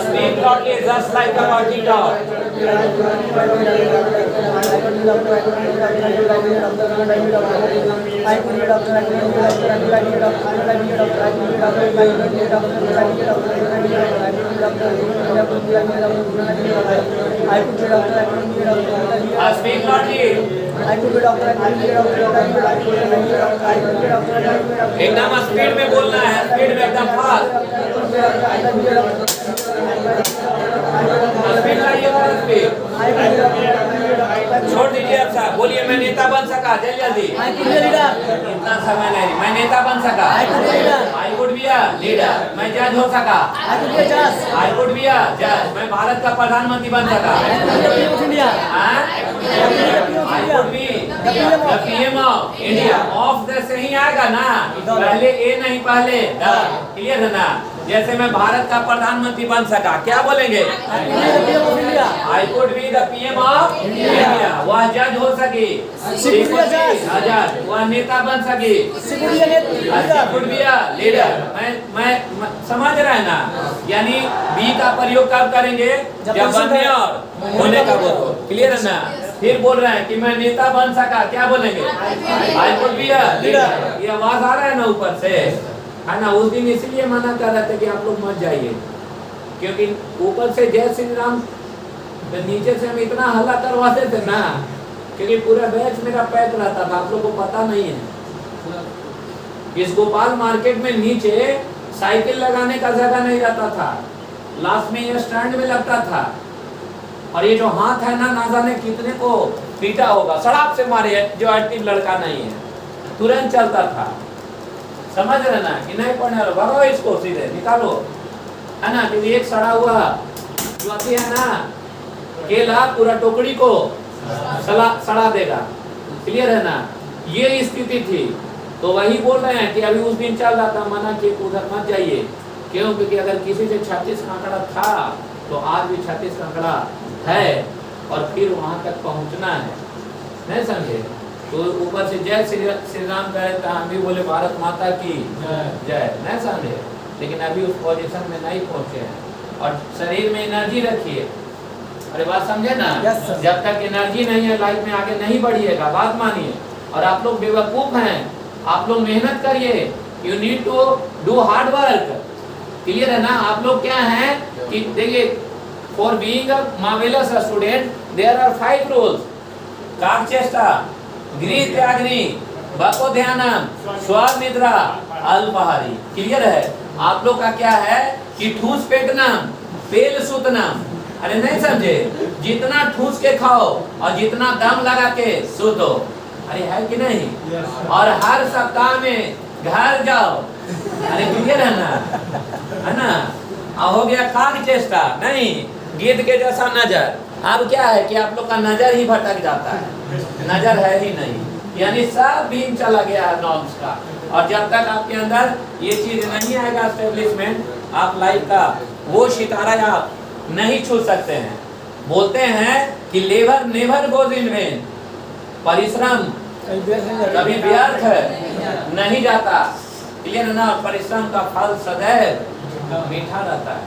Speak loudly just like a walkie talk. I could be a doctor, I couldn't be a doctor. Speak loudly. I could be a doctor, I couldn't be a doctor. I could be a doctor, I couldn't be a doctor. I could be a doctor, I couldn't be a doctor. एकदम speed में बोलना है, speed में एकदम fast. Speed लाइए, speed. छोड़ दीजिए अब साहब, बोलिए मैं नेता बन सका, जल्दी जल्दी। I could be a leader. इतना समय नहीं, मैं नेता बन सका। I could be a leader. I could be a leader. मैं जज हो सका। I could be a judge. I could be a जज। मैं भारत का प्रधानमंत्री बन सका। I could be the PM of India. I could be the PM of India. Of the से ही आएगा ना, पहले ए नहीं पहले द। क्लियर है ना? जैसे मैं भारत का प्रधानमंत्री बन सका, क्या बोलेंगे? I could be the PM of India. I could be the PM of India. वह जज हो सकी, She could be a judge. जज। वह नेता बन सकी, She could be a leader. Could be a leader. मैं समझ रहे हैं ना? यानी बी का प्रयोग कब करेंगे? जब बनने और होने का बोलो। क्लियर है ना? फिर बोल रहे हैं कि मैं नेता बन सका, क्या बोलेंगे? I could be a leader. ये आवाज आ रहा है ना ऊपर से, है ना? उस दिन इसीलिए मना कर रहे थे कि आप लोग मत जाइए, क्योंकि ऊपर से जय श्री राम, नीचे से हम इतना हल्ला करवाते थे ना, क्योंकि पूरा बैच मेरा पैक रहता था, आप लोग को पता नहीं है। इस गोपाल मार्केट में नीचे साइकिल लगाने का जगह नहीं रहता था, लास्ट में ये स्टैंड में लगता था। और ये जो हाथ है ना जाने कितने को पीटा होगा, सड़ाप से मारे जो एक्टिव लड़का नहीं है, तुरंत चलता था। समझ रहे ना कि नहीं? पढ़ने वालों भरो इसको, सीधे निकालो, है ना? क्योंकि एक सड़ा हुआ जो आती है ना केला, पूरा टोकरी को सड़ा देगा। क्लियर है ना? ये स्थिति थी। तो वही बोल रहे हैं कि अभी उस दिन चल रहा था, मना कि उधर मत जाइए। क्यों? क्योंकि अगर किसी से 36 का आंकड़ा था तो आज भी 36 का आंकड़ा है, और फिर वहां तक पहुंचना है। नहीं समझे? तो ऊपर से जय श्री राम कहे तो हम भी बोले भारत माता की जय। नहीं समझे? लेकिन अभी उस पोजीशन में नहीं पहुंचे हैं। और शरीर में एनर्जी रखिए। अरे बात समझे ना? Yes, sir. जब तक एनर्जी नहीं है लाइफ में आगे नहीं बढ़िएगा, बात मानिए। और आप लोग बेवकूफ हैं, आप लोग मेहनत करिए, you need to do hard work. Clear है ना? आप लोग क्या हैं कि देखिए, for being a marvellous student there are 5 rules. काकचेष्टा, गृह त्याग्नि, बको ध्यानम, स्वाद निद्रा, अल्पाहारी। क्लियर है? आप लोग का क्या है कि ठूस पेटनम, पेल सुतनम। अरे नहीं समझे? जितना ठूस के खाओ और जितना दम लगा के सुतो। अरे है कि नहीं? और हर सप्ताह में घर जाओ। अरे क्लियर है ना? है ना? हो गया काग चेष्टा, नहीं गीत के जैसा नजर। अब क्या है कि आप लोग का नजर ही भटक जाता है, नजर है ही नहीं, यानी सब बीम चला गया है नॉर्म्स का। और जब तक आपके अंदर ये चीज नहीं आएगा एस्टेब्लिशमेंट, आप लाइफ का वो सितारा आप नहीं छू सकते हैं। बोलते हैं कि labour never goes in when, परिश्रम कभी व्यर्थ नहीं जाता। क्लियर है ना? परिश्रम का फल सदैव मीठा रहता है।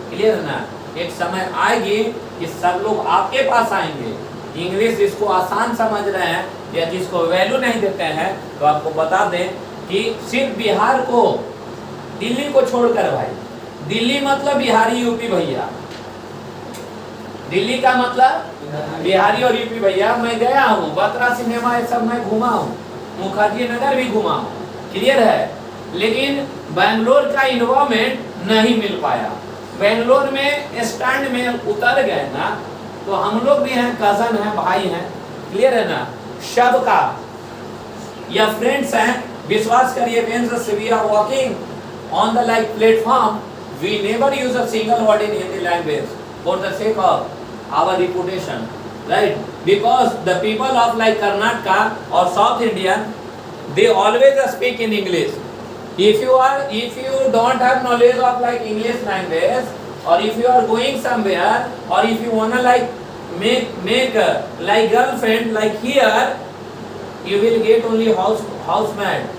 क्लियर है ना? एक समय आएगी कि सब लोग आपके पास आएंगे। इंग्लिश जिसको आसान समझ रहे हैं या जिसको वैल्यू नहीं देते हैं, तो आपको बता दें कि सिर्फ बिहार को, दिल्ली को छोड़कर भाई, दिल्ली मतलब बिहारी यूपी भैया, दिल्ली का मतलब बिहारी और यूपी भैया। मैं गया हूँ, बत्रा सिनेमा ये सब मैं घुमा हूँ, मुखर्जी नगर भी घुमा हूँ। क्लियर है? लेकिन बेंगलोर का इन्वायरमेंट नहीं मिल पाया। बेंगलोर में स्टैंड में उतर गए ना, तो हम लोग भी हैं, कजन हैं, भाई हैं। क्लियर है ना? सबका या फ्रेंड्स हैं। विश्वास करिए, when we are walking on the like platform, we never use a single word in Hindi language for the sake of our reputation, right? Because the people of like Karnataka or South Indian, they always speak in English. If you don't have knowledge of like English language, or if you are going somewhere, or if you wanna like make like girlfriend like here, you will get only housemaid.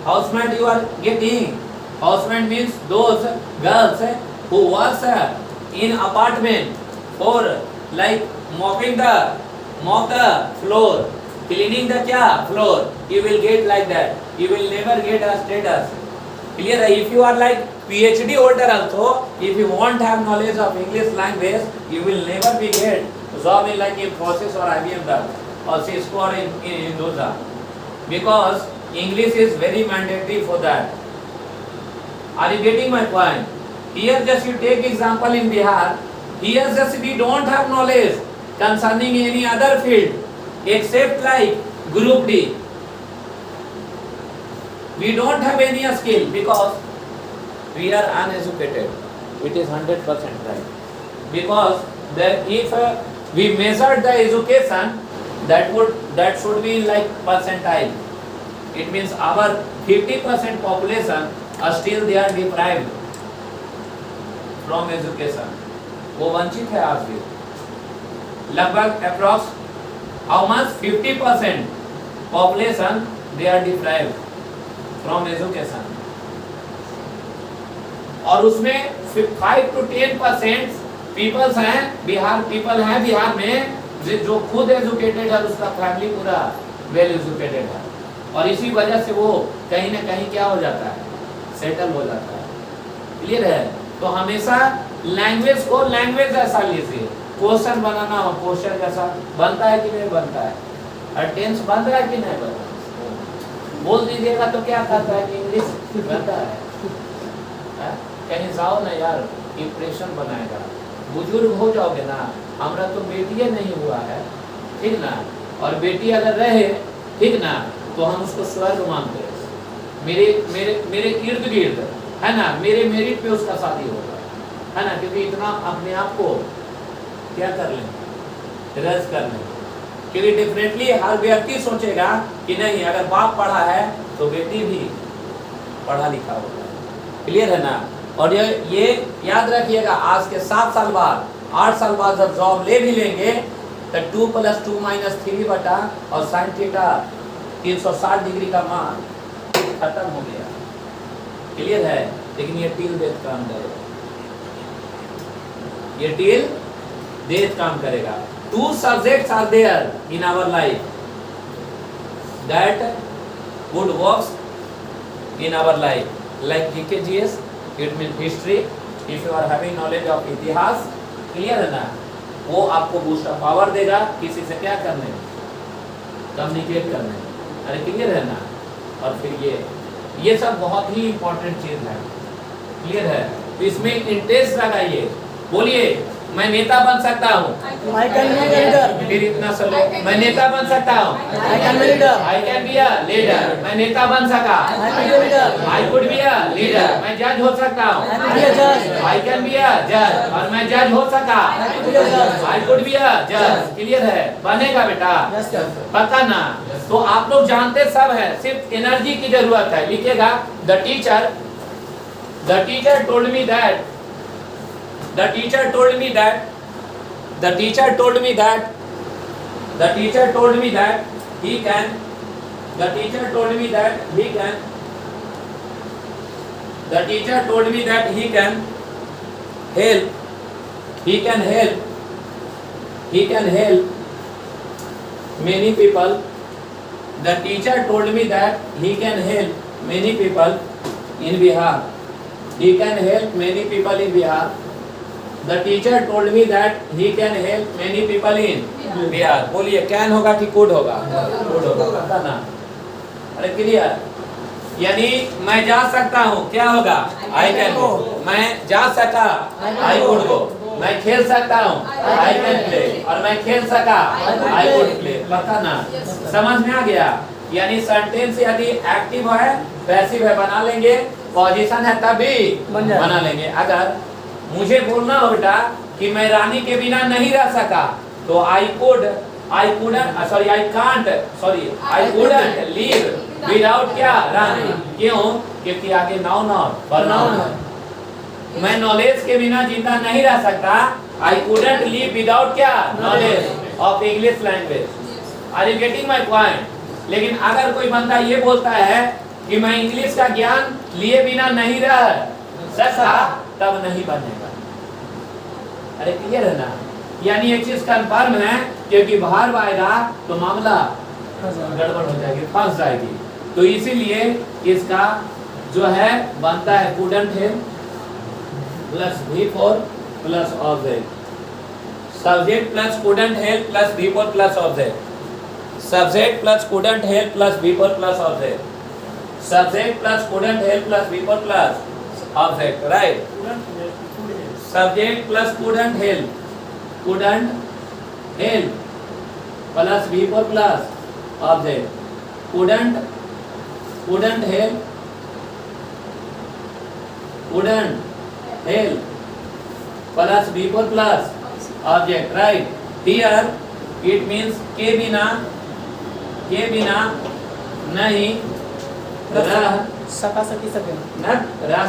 Housemaid you are getting. Housemaid means those girls who works in apartment for like mop the floor, cleaning the floor. You will get like that. You will never get a status. Clear? If you are like PhD holder also, if you won't have knowledge of English language, you will never be get job in like Infosys or IBM or Cisco or in Indonesia, because English is very mandatory for that. Are you getting my point? Here just you take example in Bihar. Here just we don't have knowledge concerning any other field except like group D. We don't have any skill because we are uneducated. It is 100% right. Because if we measure the education, that should be like percentile. It means our 50% population are still they are deprived from education. वो वंचित है आज भी। लगभग approx how much 50% population they are deprived from education. और उसमें 5 to 10% peoples हैं, people हैं बिहार में जो खुद एजुकेटेड है, उसका फैमिली पूरा वेल एजुकेटेड है, और इसी वजह से वो कहीं ना कहीं क्या हो जाता है, सेटल हो जाता है। क्लियर है? तो हमेशा लैंग्वेज को लैंग्वेज जैसा लीजिए। क्वेश्चन बनाना हो क्वेश्चन जैसा बनता है कि नहीं बनता है, और टेंस बन रहा है कि नहीं बन रहा है। बोल दीजिएगा तो क्या कहता है कि इंग्लिश बनता है। कहीं जाओ ना यार, इंप्रेशन बनाएगा। बुजुर्ग हो जाओगे ना, हमारा तो बेटी नहीं हुआ है, ठीक ना, और बेटी अगर रहे, ठीक ना, तो हम उसको स्वर्ग मानते हैं। मेरे इर्द गिर्द है ना, मेरे मेरिट पे उसका शादी होगा, है ना, क्योंकि इतना अपने आप को क्या कर लेंगे, रस कर लेंगे। क्योंकि डेफिनेटली हर व्यक्ति सोचेगा कि नहीं, अगर बाप पढ़ा है तो बेटी भी पढ़ा लिखा होगा। क्लियर है ना? और ये याद रखिएगा, आज के 7 साल बाद, 8 साल बाद जब जॉब ले भी लेंगे, तो 2 + 2 - 3 बटा और sin थीटा 360 डिग्री का मान खत्म हो गया। क्लियर है? लेकिन ये टिल डेथ का अंदर है। ये टिल डेथ काम करेगा। Two subjects are there in our life that would works in our life, like GKGS, it means history. If you are having knowledge of इतिहास, क्लियर है ना, वो आपको बूस्ट ऑफ पावर देगा किसी से क्या करने, कम्युनिकेट करने, अरे क्लियर है ना। और फिर ये सब बहुत ही इंपॉर्टेंट चीज है, क्लियर है। तो इसमें इंटरेस्ट लगाइए, बोलिए मैं नेता बन सकता हूँ, I can be a leader. फिर इतना सलो, मैं नेता बन सकता हूँ, I can be a leader. I can be a leader, मैं नेता बन सका, I can be a leader. I could be a leader, मैं जज हो सकता हूँ, I can be a judge. I can be a जज, और मैं जज हो सका, I can be a judge. I could be a जज, क्लियर है, बनेगा बेटा, Yes, sir. पता ना। तो आप लोग जानते सब है, सिर्फ एनर्जी की जरूरत है। लिखिएगा the teacher told me that, the teacher told me that, the teacher told me that, the teacher told me that he can, the teacher told me that he can, the teacher told me that he can help, he can help, he can help many people. The teacher told me that he can help many people in Bihar, he can help many people in Bihar. The teacher told me that he can help many people in Bihar. बोलिए can होगा कि could होगा, could होगा, पता ना, अरे clear. यानी मैं जा सकता हूँ, क्या होगा, आई कैन गो, मैं जा सका, आई कुड गो, मैं खेल सकता हूँ, आई कैन प्ले, और मैं खेल सका, आई कुड प्ले, पता ना, समझ में आ गया। यानी सेंटेंस यदि एक्टिव है, पैसिव है, बना लेंगे, पोजीशन है तब भी बना लेंगे। अगर मुझे बोलना हो बेटा कि मैं रानी के बिना नहीं रह सका, तो आई कुडंट लीव विदाउट क्या, रानी। क्यों, क्योंकि आगे नाउन और नाउन है। मैं नॉलेज के बिना जिंदा नहीं रह सकता, आई कुडंट लीव विदाउट क्या, knowledge of English language. Are you getting my point. लेकिन अगर कोई बंदा ये बोलता है कि मैं इंग्लिश का ज्ञान लिए बिना नहीं रह सकता, तब नहीं बनेगा। अरे क्लियर है ना। यानी एक चीज कंफर्म है, क्योंकि बाहर आएगा तो मामला गड़बड़ हो जाएगी, फंस जाएगी। तो इसीलिए इसका जो है बनता है couldn't help plus V4 plus object, subject plus couldn't help plus V4 plus object, subject plus couldn't help plus V4 plus object, subject plus couldn't help plus V4 plus object, right. Subject plus couldn't help plus V4 plus object, couldn't help plus V4 plus object, right. Here it means के बिना नहीं रह सका सकी सके, न रह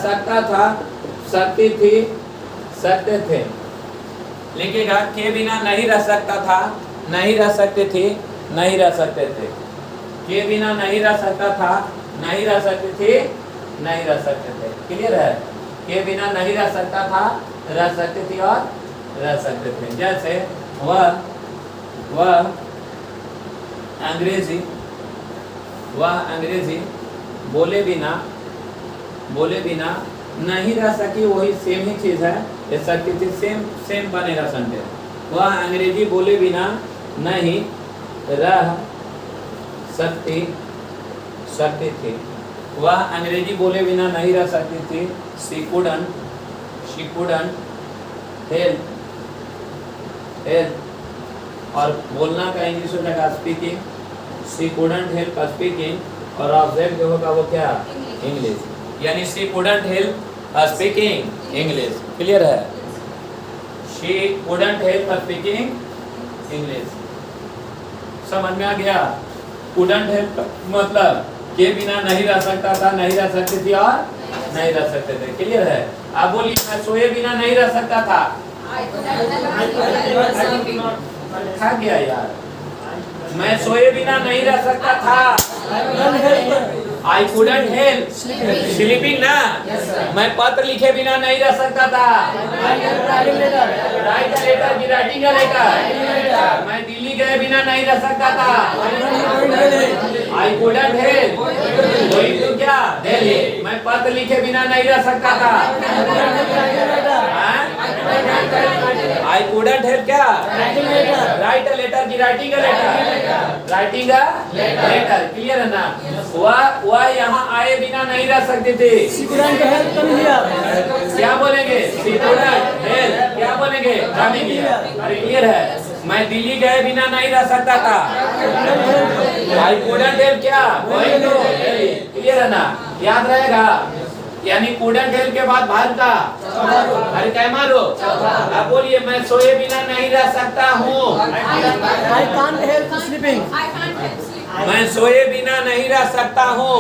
सकता था, सकती थी, सकते थे। लिखिएगा के बिना नहीं रह सकता था, नहीं रह सकते थे, नहीं रह सकते थे। के बिना नहीं रह सकता था, नहीं रह सकते थे, नहीं रह सकते थे। क्लियर है। के बिना नहीं रह सकता था, रह सकते थे और रह सकते थे। जैसे वह अंग्रेजी बोले बिना नहीं रह सकी, वही सेम ही चीज है, ये सकती थी, सेम बनेगा सेंटेंस। वह अंग्रेजी बोले बिना नहीं रह सकती थी, वह अंग्रेजी बोले बिना नहीं रह सकती थी। शी कुडंट हेल्प, और बोलना का इंग्लिश हो जाएगा speaking, she couldn't help speaking, और ऑब्जेक्ट जो होगा वो क्या, इंग्लिश। यानी she couldn't help speaking English. Clear है। She couldn't help speaking English. समझ में आ गया। कुडंट हेल्प मतलब के बिना नहीं रह सकता था, नहीं रह सकती थी और नहीं रह सकते थे। क्लियर है। आप बोलिए मैं सोए बिना नहीं रह सकता था। खा गया यार। मैं सोए बिना नहीं रह सकता था। आई कुडंट हेल्प स्लीपिंग ना। मैं पत्र लिखे बिना नहीं रह सकता था। राइट अ लेटर की राइटिंग का लेटर। मैं दिल्ली गए बिना नहीं रह सकता था। I couldn't help going to क्या दिल्ली। मैं पत्र लिखे बिना नहीं रह सकता था। आई कुडंट हेल्प क्या राइट अ लेटर की राइटिंग का लेटर। राइटिंग का लेटर क्लियर है ना। वह यहाँ आए बिना नहीं रह सकते थे। क्या बोलेंगे क्या बोलेंगे अरे क्लियर है। मैं दिल्ली गए बिना नहीं रह सकता था। आई कुडंट हेल्प क्या क्लियर है ना। याद रहेगा यानी कुडंट हेल्प के बाद भाग का अरे क्या मारो। अब बोलिए मैं सोए बिना नहीं रह सकता हूँ। I can't help sleeping. मैं सोए बिना नहीं रह सकता हूँ।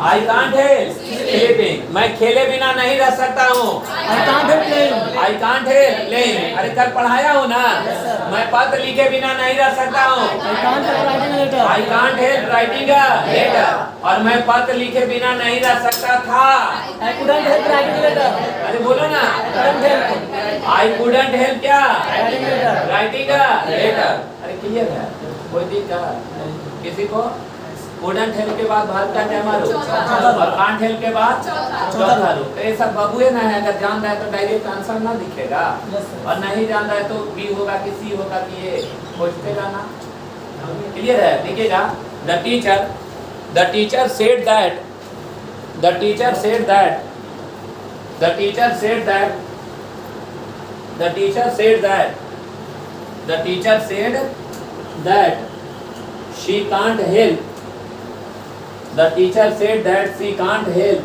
I can't help sleeping. मैं खेले बिना नहीं रह सकता हूँ। I can't help playing. I can't help playing. अरे कल पढ़ाया हूँ ना। मैं पत्र लिखे बिना नहीं रह सकता हूँ। I can't help writing a letter. I can't help writing a letter. और मैं पत्र लिखे बिना नहीं रह सकता था। I couldn't help writing a letter. अरे बोलो ना। Couldn't help I couldn't help क्या writing a letter. Writing a letter. अरे क्लियर है कोई दिक्कत किसी को। कुडंट हेल्प के बाद भारत का क्या मारो और कांट हेल्प के बाद चौथा रो। तो ये सब बबुए ना है। अगर जान रहा है तो डायरेक्ट आंसर ना दिखेगा और नहीं जान रहा है तो बी होगा कि सी होगा कि ये खोजते रहना। क्लियर है देखिएगा। The teacher said that the teacher said that she can't help. The teacher said that she can't help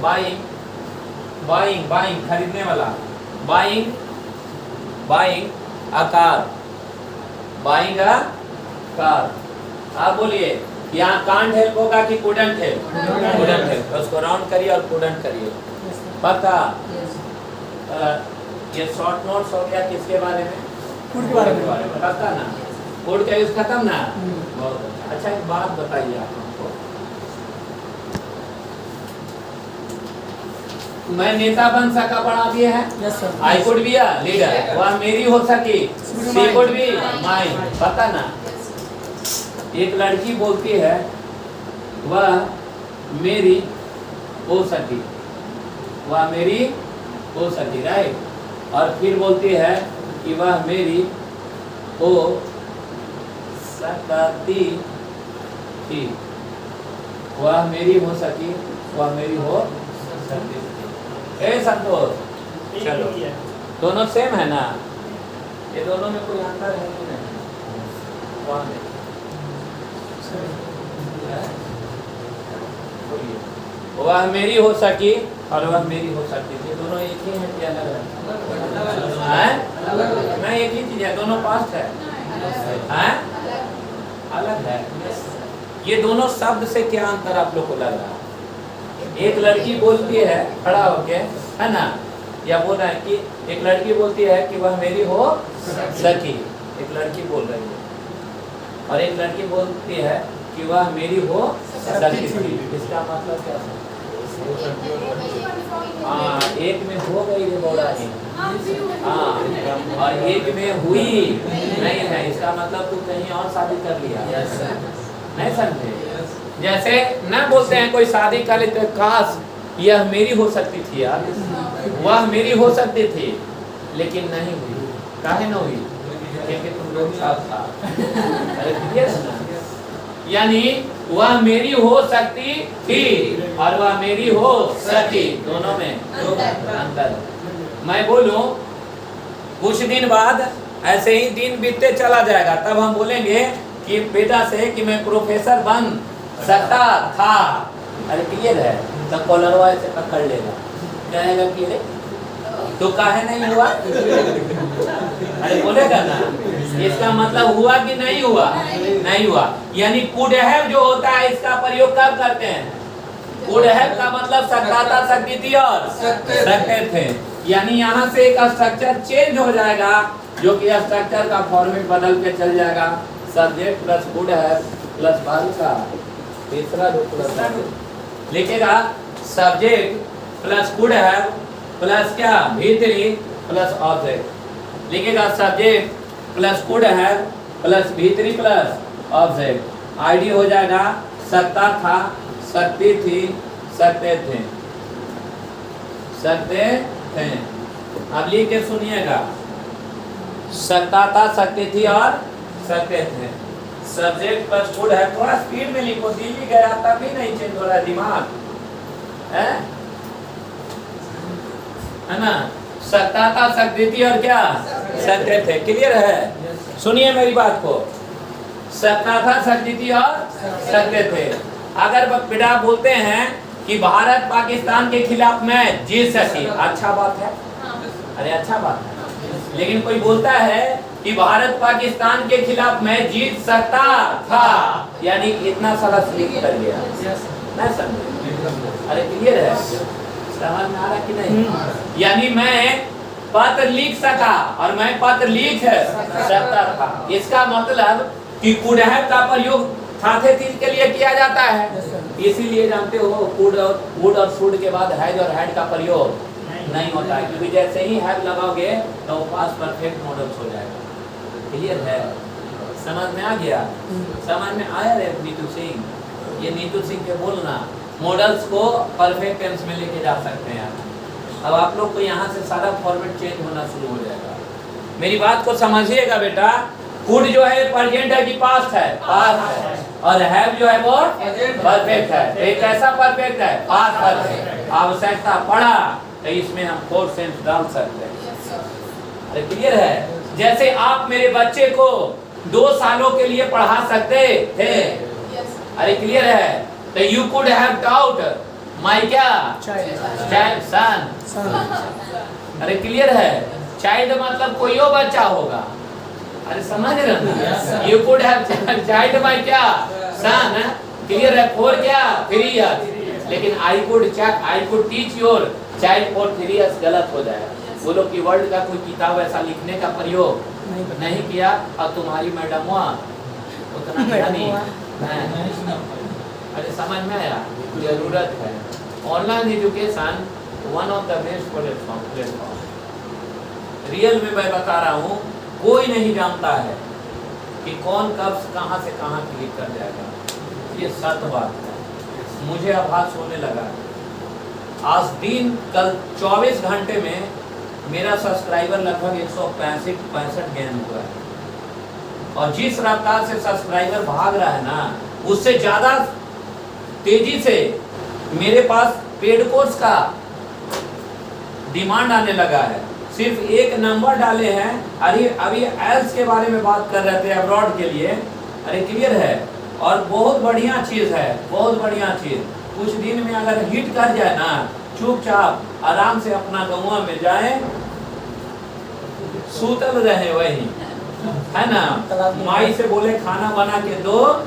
buying खरीदने वाला buying a car। आप बोलिए यहाँ कांट हेल्प होगा कि कुडंट हेल्प। उसको राउंड करिए और कुडंट करिए। पता ये शॉर्ट नोट्स हो गया किसके बारे में फूड के बारे में पता ना। फूड का यूज खत्म ना। बहुत अच्छा एक बात बताइए आप हमको। मैं नेता बन सका पढ़ा दिए हैं। I could be a leader. वह मेरी हो सकी। She could be mine. पता ना। एक लड़की बोलती है वह मेरी हो सकी। राइट। और फिर बोलती है कि वह मेरी हो सकती थी। वह मेरी हो सकी वह मेरी हो सकती थी। ए संतोष चलो दोनों सेम है ना। ये दोनों में कोई अंतर है कि नहीं। कौन है वह मेरी हो सकी और वह मेरी हो सकती थी। दोनों एक ही है कि अलग है? नहीं एक ही चीज है। दोनों पास्ट है। अलग है। ये दोनों शब्द से क्या अंतर आप लोग को लग रहा है। एक लड़की बोलती है खड़ा होके है ना या बोल रहा है कि एक लड़की बोलती है कि वह मेरी हो सकी। एक लड़की बोल रही है और एक लड़की बोलती है कि वह मेरी हो सकती थी। इसका मतलब क्या है। हाँ एक में हो गई रे बौड़ा है। हाँ और एक में हुई नहीं है। इसका मतलब तू कहीं और शादी कर लिया। नहीं समझे। जैसे न बोलते हैं कोई शादी कर लेते काश यह मेरी हो सकती थी यार। वह मेरी हो सकती थी लेकिन नहीं हुई। काहे न हुई क्योंकि तुम लोग साथ था। अरे क्लियर है ना। यानी वह मेरी हो सकती थी और वह मेरी हो सकी। दोनों में अंतर। मैं बोलूं कुछ दिन बाद ऐसे ही दिन बीतते चला जाएगा तब हम बोलेंगे कि बेटा से कि मैं प्रोफेसर बन सकता था। अरे क्लियर है। तब कॉलरवा ऐसे पकड़ लेगा कहेगा कि अरे तो काहे नहीं हुआ। अरे बोलेगा ना। इसका मतलब हुआ कि नहीं हुआ। नहीं हुआ। यानी कुड हैव जो होता है इसका प्रयोग कब करते हैं। कुड हैव का मतलब सकता था सकती थी और सकते थे। यानी यहाँ से एक स्ट्रक्चर चेंज हो जाएगा जो कि स्ट्रक्चर का फॉर्मेट बदल के चल जाएगा। सब्जेक्ट प्लस गुड है प्लस वर्ब का तीसरा रूप प्लस लिखेगा सब्जेक्ट प्लस गुड है प्लस क्या भीतरी प्लस ऑब्जेक्ट लिखेगा सब्जेक्ट प्लस गुड है प्लस भीतरी प्लस ऑब्जेक्ट आईडी हो जाएगा सकता था सकती थी सकते थे सकते थे। अब लिख के सुनिएगा सकता था सकती थी और सकते थे। सब्जेक्ट प्लस गुड है थोड़ा स्पीड में लिखो दिल्ली गया तब भी नहीं चेंज हो रहा दिमाग है ना। सकता था सकती थी और क्या सकते थे। क्लियर है सुनिए मेरी बात को सकता था सकती थी और सकते थे। अगर बेटा बोलते हैं कि भारत पाकिस्तान के खिलाफ मैच जीत सकी अच्छा बात है अरे अच्छा बात है। लेकिन कोई बोलता है कि भारत पाकिस्तान के खिलाफ मैच जीत सकता था यानी इतना सारा स्लिप कर गया नहीं समझे। अरे क्लियर है समझ में आ रहा कि नहीं। यानी मैं पत्र लिख सका और मैं पत्र लिख सकता था। इसका मतलब कि कुड हैव का प्रयोग साथे चीज के लिए किया जाता है। इसीलिए जानते हो वुड और शुड के बाद हैज और हैड का प्रयोग नहीं होता है क्योंकि जैसे ही हैव लगाओगे तो पास्ट परफेक्ट मॉडल्स हो जाएगा। क्लियर है समझ में आ गया समझ में आया रे नीतू सिंह। ये नीतू सिंह के बोलना मॉडल्स को परफेक्ट टेंस में लेके जा सकते हैं। अब आप लोग को यहाँ से सारा फॉर्मेट चेंज होना शुरू हो जाएगा। मेरी बात को समझिएगा बेटा कुड जो है प्रेजेंट है कि पास्ट है पास्ट है और हैव जो है वो परफेक्ट है। एक कैसा परफेक्ट है पास्ट परफेक्ट। आवश्यकता पड़ा तो इसमें हम फोर सेंस डाल सकते हैं। अरे क्लियर है जैसे आप मेरे बच्चे को 2 सालों के लिए पढ़ा सकते थे। अरे क्लियर है तो you could have taut my क्या चाइल्ड सन। अरे क्लियर है चाइल्ड मतलब कोई और बच्चा होगा। अरे समझ रहे you could have child my क्या सन। क्लियर है फॉर क्या 3 इयर्स। लेकिन I could teach your child for 3 years गलत हो जाएगा। बोलो कि वर्ल्ड का कोई किताब ऐसा लिखने का प्रयोग नहीं किया और तुम्हारी मैडम उतना किया नहीं। अरे समझ में आया जरूरत है online education one of the best platform. Real में मैं बता रहा हूँ कोई नहीं जानता है कि कौन कब कहाँ से कहाँ क्लिक कर जाएगा। ये सत्य बात है मुझे आभास होने लगा। आज दिन कल 24 घंटे में मेरा सब्सक्राइबर लगभग 165 गेन हुआ है और जिस रफ्तार से सब्सक्राइबर भाग रहा है ना उससे ज्यादा तेजी से मेरे पास पेड कोर्स का डिमांड आने लगा है। सिर्फ एक नंबर डाले हैं। अरे अभी एल्स के बारे में बात कर रहे थे अब्रॉड के लिए। अरे क्लियर है और बहुत बढ़िया चीज है बहुत बढ़िया चीज। कुछ दिन में अगर हिट कर जाए ना चुपचाप आराम से अपना गाँव में जाए सूतल रहे वही है ना। माई से बोले खाना बना के दो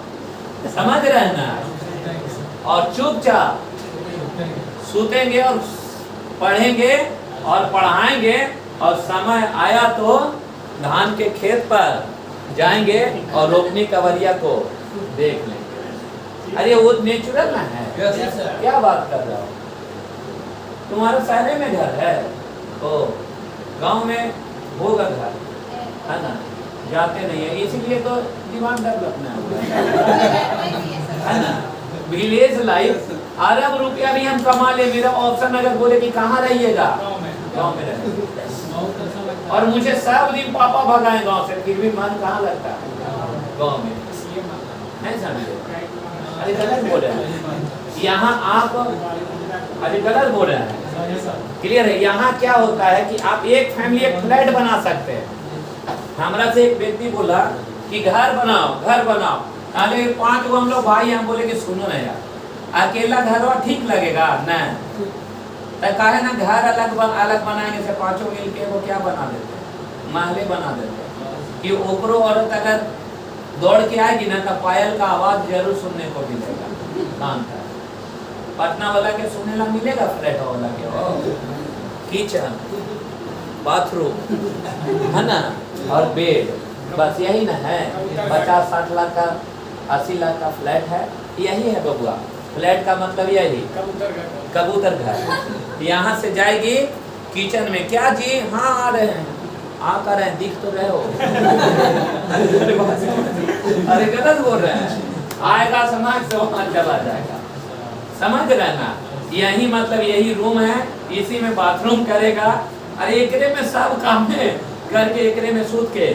समझ रहे ना और चुपचाप सूतेंगे और पढ़ेंगे और पढ़ाएंगे और समय आया तो धान के खेत पर जाएंगे और रोपनी कवरिया को देख लेंगे। अरे वो नेचुरल ना है क्या बात कर रहा हो। तुम्हारा शहर में घर है ओ गांव में होगा घर है ना जाते नहीं है इसीलिए तो दिमाग डेवलप है ना। विलेज लाइफ अरब रुपया भी हम कमा ले। मेरा ऑप्शन अगर बोले कि कहाँ रहिएगा गांव में रहे और मुझे सब दिन पापा भगाए गांव से फिर भी मन कहाँ लगता है गांव में नहीं समझे। अरे गलत बोल रहे हैं यहाँ आप अरे गलत बोल रहे हैं। क्लियर है यहाँ क्या होता है कि आप एक फैमिली एक फ्लैट बना सकते हैं। हमारा से एक व्यक्ति बोला कि घर बनाओ अरे 5 गो हम लोग भाई हम बोले कि सुनो ना यार अकेला घर ठीक लगेगा ना तो कहे ना घर अलग बनाएंगे से 5 मिल के वो क्या बना देते महले बना देते कि ओकरो औरत अगर दौड़ के आएगी ना तो पायल का आवाज जरूर सुनने को मिलेगा। मानता है पटना वाला के सुनने ला मिलेगा फ्लैट वाला के किचन बाथरूम है ना और बेड बस यही ना है। 50-60 लाख का 80 लाख का फ्लैट है, यही है बबुआ। फ्लैट का मतलब यही कबूतर घर। यहाँ से जाएगी किचन में, क्या जी हाँ आ रहे हैं, आ कर रहे हैं, दिख तो रहे हो। अरे गलत बोल रहे हैं, आएगा समाज से वहाँ चला जाएगा, समझ रहे ना। यही मतलब यही रूम है, इसी में बाथरूम करेगा। अरे एकरे में सब काम है करके एकरे में सूत के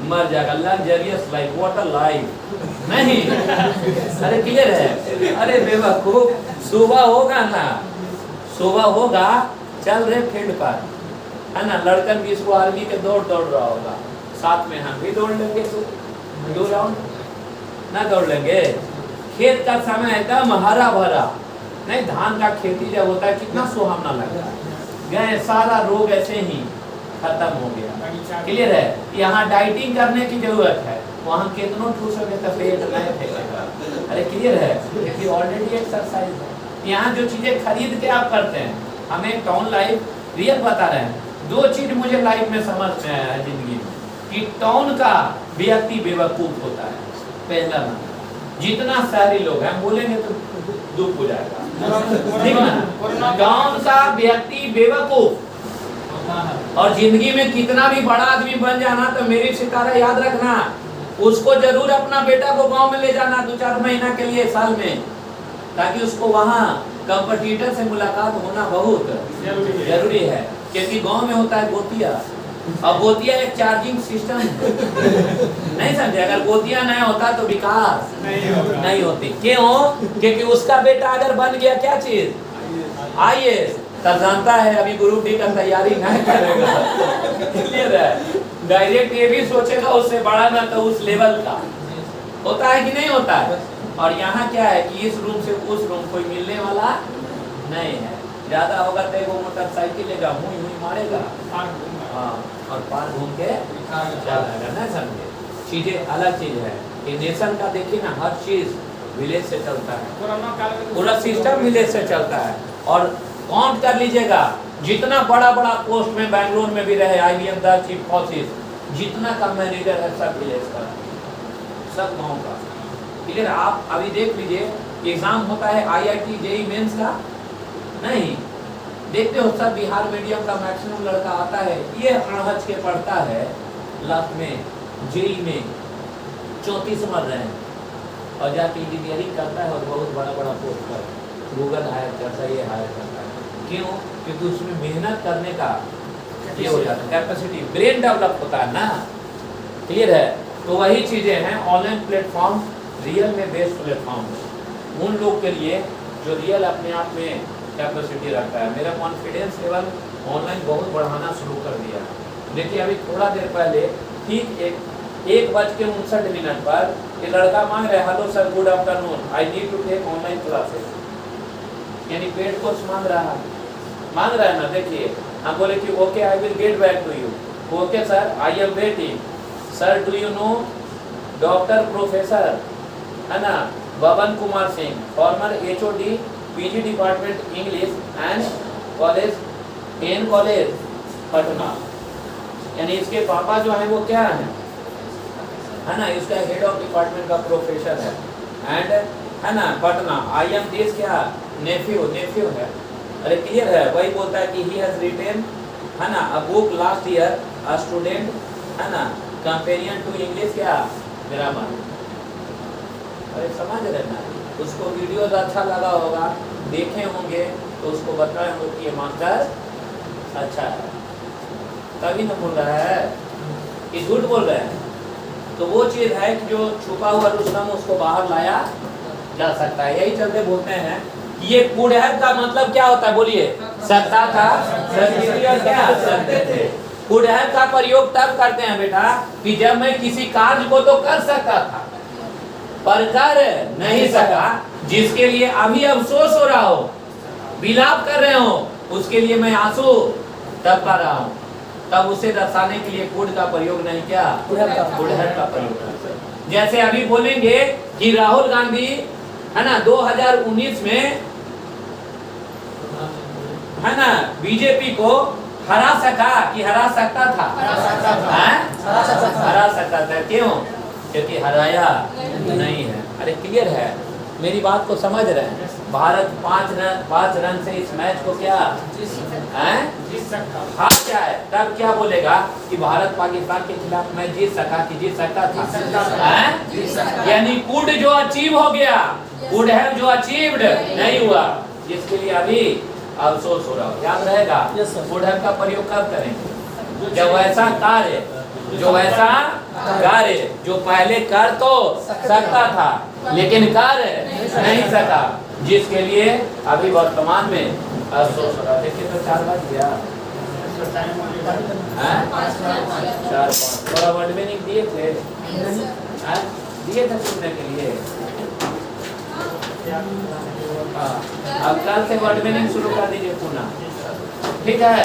मर जाएगा। Luxurious life, what a life नहीं। अरे क्लियर है। अरे बेवकूफ, सुबह होगा ना, सुबह होगा, चल रहे फील्ड पर है ना, लड़कन भी इसको आर्मी के दौड़ रहा होगा, साथ में हम भी दौड़ लेंगे, 2 राउंड ना दौड़ लेंगे। खेत का समय एकदम हरा भरा, नहीं धान का खेती जब होता है कितना सुहावना लगता है। गए सारा रोग ऐसे ही खत्म हो गया। क्लियर है। यहाँ डाइटिंग करने की जरूरत है, वहाँ कितनों ठूसोगे तो पेट नहीं फेंकेगा। अरे क्लियर है, क्योंकि ऑलरेडी एक्सरसाइज है। यहाँ जो चीजें खरीद के आप करते हैं, हमें टाउन लाइफ रियल बता रहे हैं। 2 चीज मुझे लाइफ में समझ में आया है जिंदगी में, कि टाउन का व्यक्ति बेवकूफ होता है। पहला नंबर, जितना शहरी लोग हैं, बोलेंगे तो दुख हो जाएगा, ठीक ना। टाउन का व्यक्ति बेवकूफ, और जिंदगी में कितना भी बड़ा आदमी बन जाना तो मेरी सितारा याद रखना, उसको जरूर अपना बेटा को गांव में ले जाना 2-4 महीना के लिए साल में, ताकि उसको वहाँ कंपटीटर से मुलाकात होना बहुत जरूरी है। क्योंकि गांव में होता है गोतिया, अब गोतिया एक चार्जिंग सिस्टम नहीं समझे। अगर गोतिया नहीं होता तो विकास नहीं होती। क्यों? क्योंकि उसका बेटा अगर बन गया क्या चीज, आईएएस, तब जानता है अभी ग्रुप डी का तैयारी नहीं करेगा। क्लियर है। डायरेक्ट ये भी सोचेगा उससे बड़ा ना तो उस लेवल का होता है कि नहीं होता है। और यहाँ क्या है कि इस रूम से उस रूम कोई मिलने वाला नहीं है। ज्यादा होगा तो वो मोटरसाइकिल लेगा, हुई मारेगा, हाँ, और पार घूम के चलाएगा। ना समझे, चीजें अलग चीज है। कि नेशन का देखिए ना, हर चीज विलेज से चलता है, पूरा सिस्टम विलेज से चलता है। और काउंट कर लीजिएगा, जितना बड़ा पोस्ट में बैंगलोर में भी रहे, IBM द चीफ ऑफिस, जितना का मैनेजर है सब विलेज का, सब गाँव का। क्लियर। आप अभी देख लीजिए, एग्जाम होता है IIT JEE मेंस का, नहीं देखते हो सब बिहार मीडियम का मैक्सिमम लड़का आता है, ये अड़हज के पढ़ता है, लास्ट में JEE में 34 मर रहे हैं, और जाके इंजीनियरिंग करता है और बहुत बड़ा पोस्ट पर गूगल हायर करता है, ये हायर करता है। क्यों? क्योंकि उसमें मेहनत करने का ये हो जाता है, कैपेसिटी, ब्रेन डेवलप होता है ना। क्लियर है। तो वही चीजें हैं ऑनलाइन प्लेटफॉर्म, रियल में बेस्ड प्लेटफॉर्म उन लोग के लिए जो रियल अपने आप में कैपेसिटी रखता है। मेरा कॉन्फिडेंस लेवल ऑनलाइन बहुत बढ़ाना शुरू कर दिया। देखिए अभी थोड़ा देर पहले ठीक 1:59 पर ये लड़का मांग रहा है, hello sir good afternoon, I need to take online classes, यानी पेड कोर्स मांग रहा है ना। देखिए हम बोले कि okay I will get back to you, okay sir I am waiting. Sir do you know doctor professor है ना Baban Kumar Singh, former HOD PG department English and college Patna, यानी इसके पापा जो है वो क्या है ना, इसका हेड ऑफ डिपार्टमेंट का प्रोफेसर है, एंड है ना पटना। आई एम दिस क्या नेफ्यू है। अरे क्लियर है। वही बोलता है कि ही हैज रिटेन है ना a book last year, a student है ना कंपेरियन टू इंग्लिश क्या ग्रामर। अरे समझ रहे ना, उसको वीडियोज अच्छा लगा होगा, देखे होंगे तो उसको बताए होंगे कि ये मास्टर अच्छा है, तभी ना बोल रहा है कि झूठ बोल रहे हैं। तो वो चीज है कि जो छुपा हुआ रुस्तम उसको बाहर लाया जा सकता है। यही चलते बोलते हैं कि ये कुड़हर का मतलब क्या होता है, बोलिए। सत्ता था, संस्कृति और क्या सत्य थे। कुड़हर का प्रयोग तब करते हैं बेटा कि जब मैं किसी कार्य को तो कर सकता था पर कर नहीं सका, जिसके लिए अभी अफसोस हो रहा हो, विलाप कर रहे हो, उसके लिए मैं आंसू तब कर रहा हूँ। तब उसे दर्शाने के लिए कुड़ का प्रयोग नहीं किया, कुड़हर का प्रयोग। जैसे अभी बोलेंगे कि राहुल गांधी है ना 2019 में है ना बीजेपी को हरा सका कि हरा सकता था? हैं? हरा सकता था। क्यों? क्योंकि हराया नहीं है। अरे क्लियर है, मेरी बात को समझ रहे हैं? भारत 5 रन से इस मैच को क्या हार जाए तब क्या बोलेगा कि भारत पाकिस्तान के खिलाफ मैच जीत सका कि जीत सकता था? यानी कुड जो अचीव हो गया, कुड है जो अचीव्ड नहीं हुआ, जिसके लिए अभी अफसोस हो रहा हो। याद रहेगा? कुड है का प्रयोग कब करेंगे? जब वैसा कार्य जो पहले कर तो सकता था लेकिन कर नहीं सका, जिसके लिए अभी वर्तमान में अफसोस हो रहा है। देखिए तो 4 बज गया, 4-5 थोड़ा वर्ड में नहीं दिए थे, दिए थे सुनने के लिए। अब कल से वर्ड में नहीं शुरू कर दीजिए पुनः, ठीक है?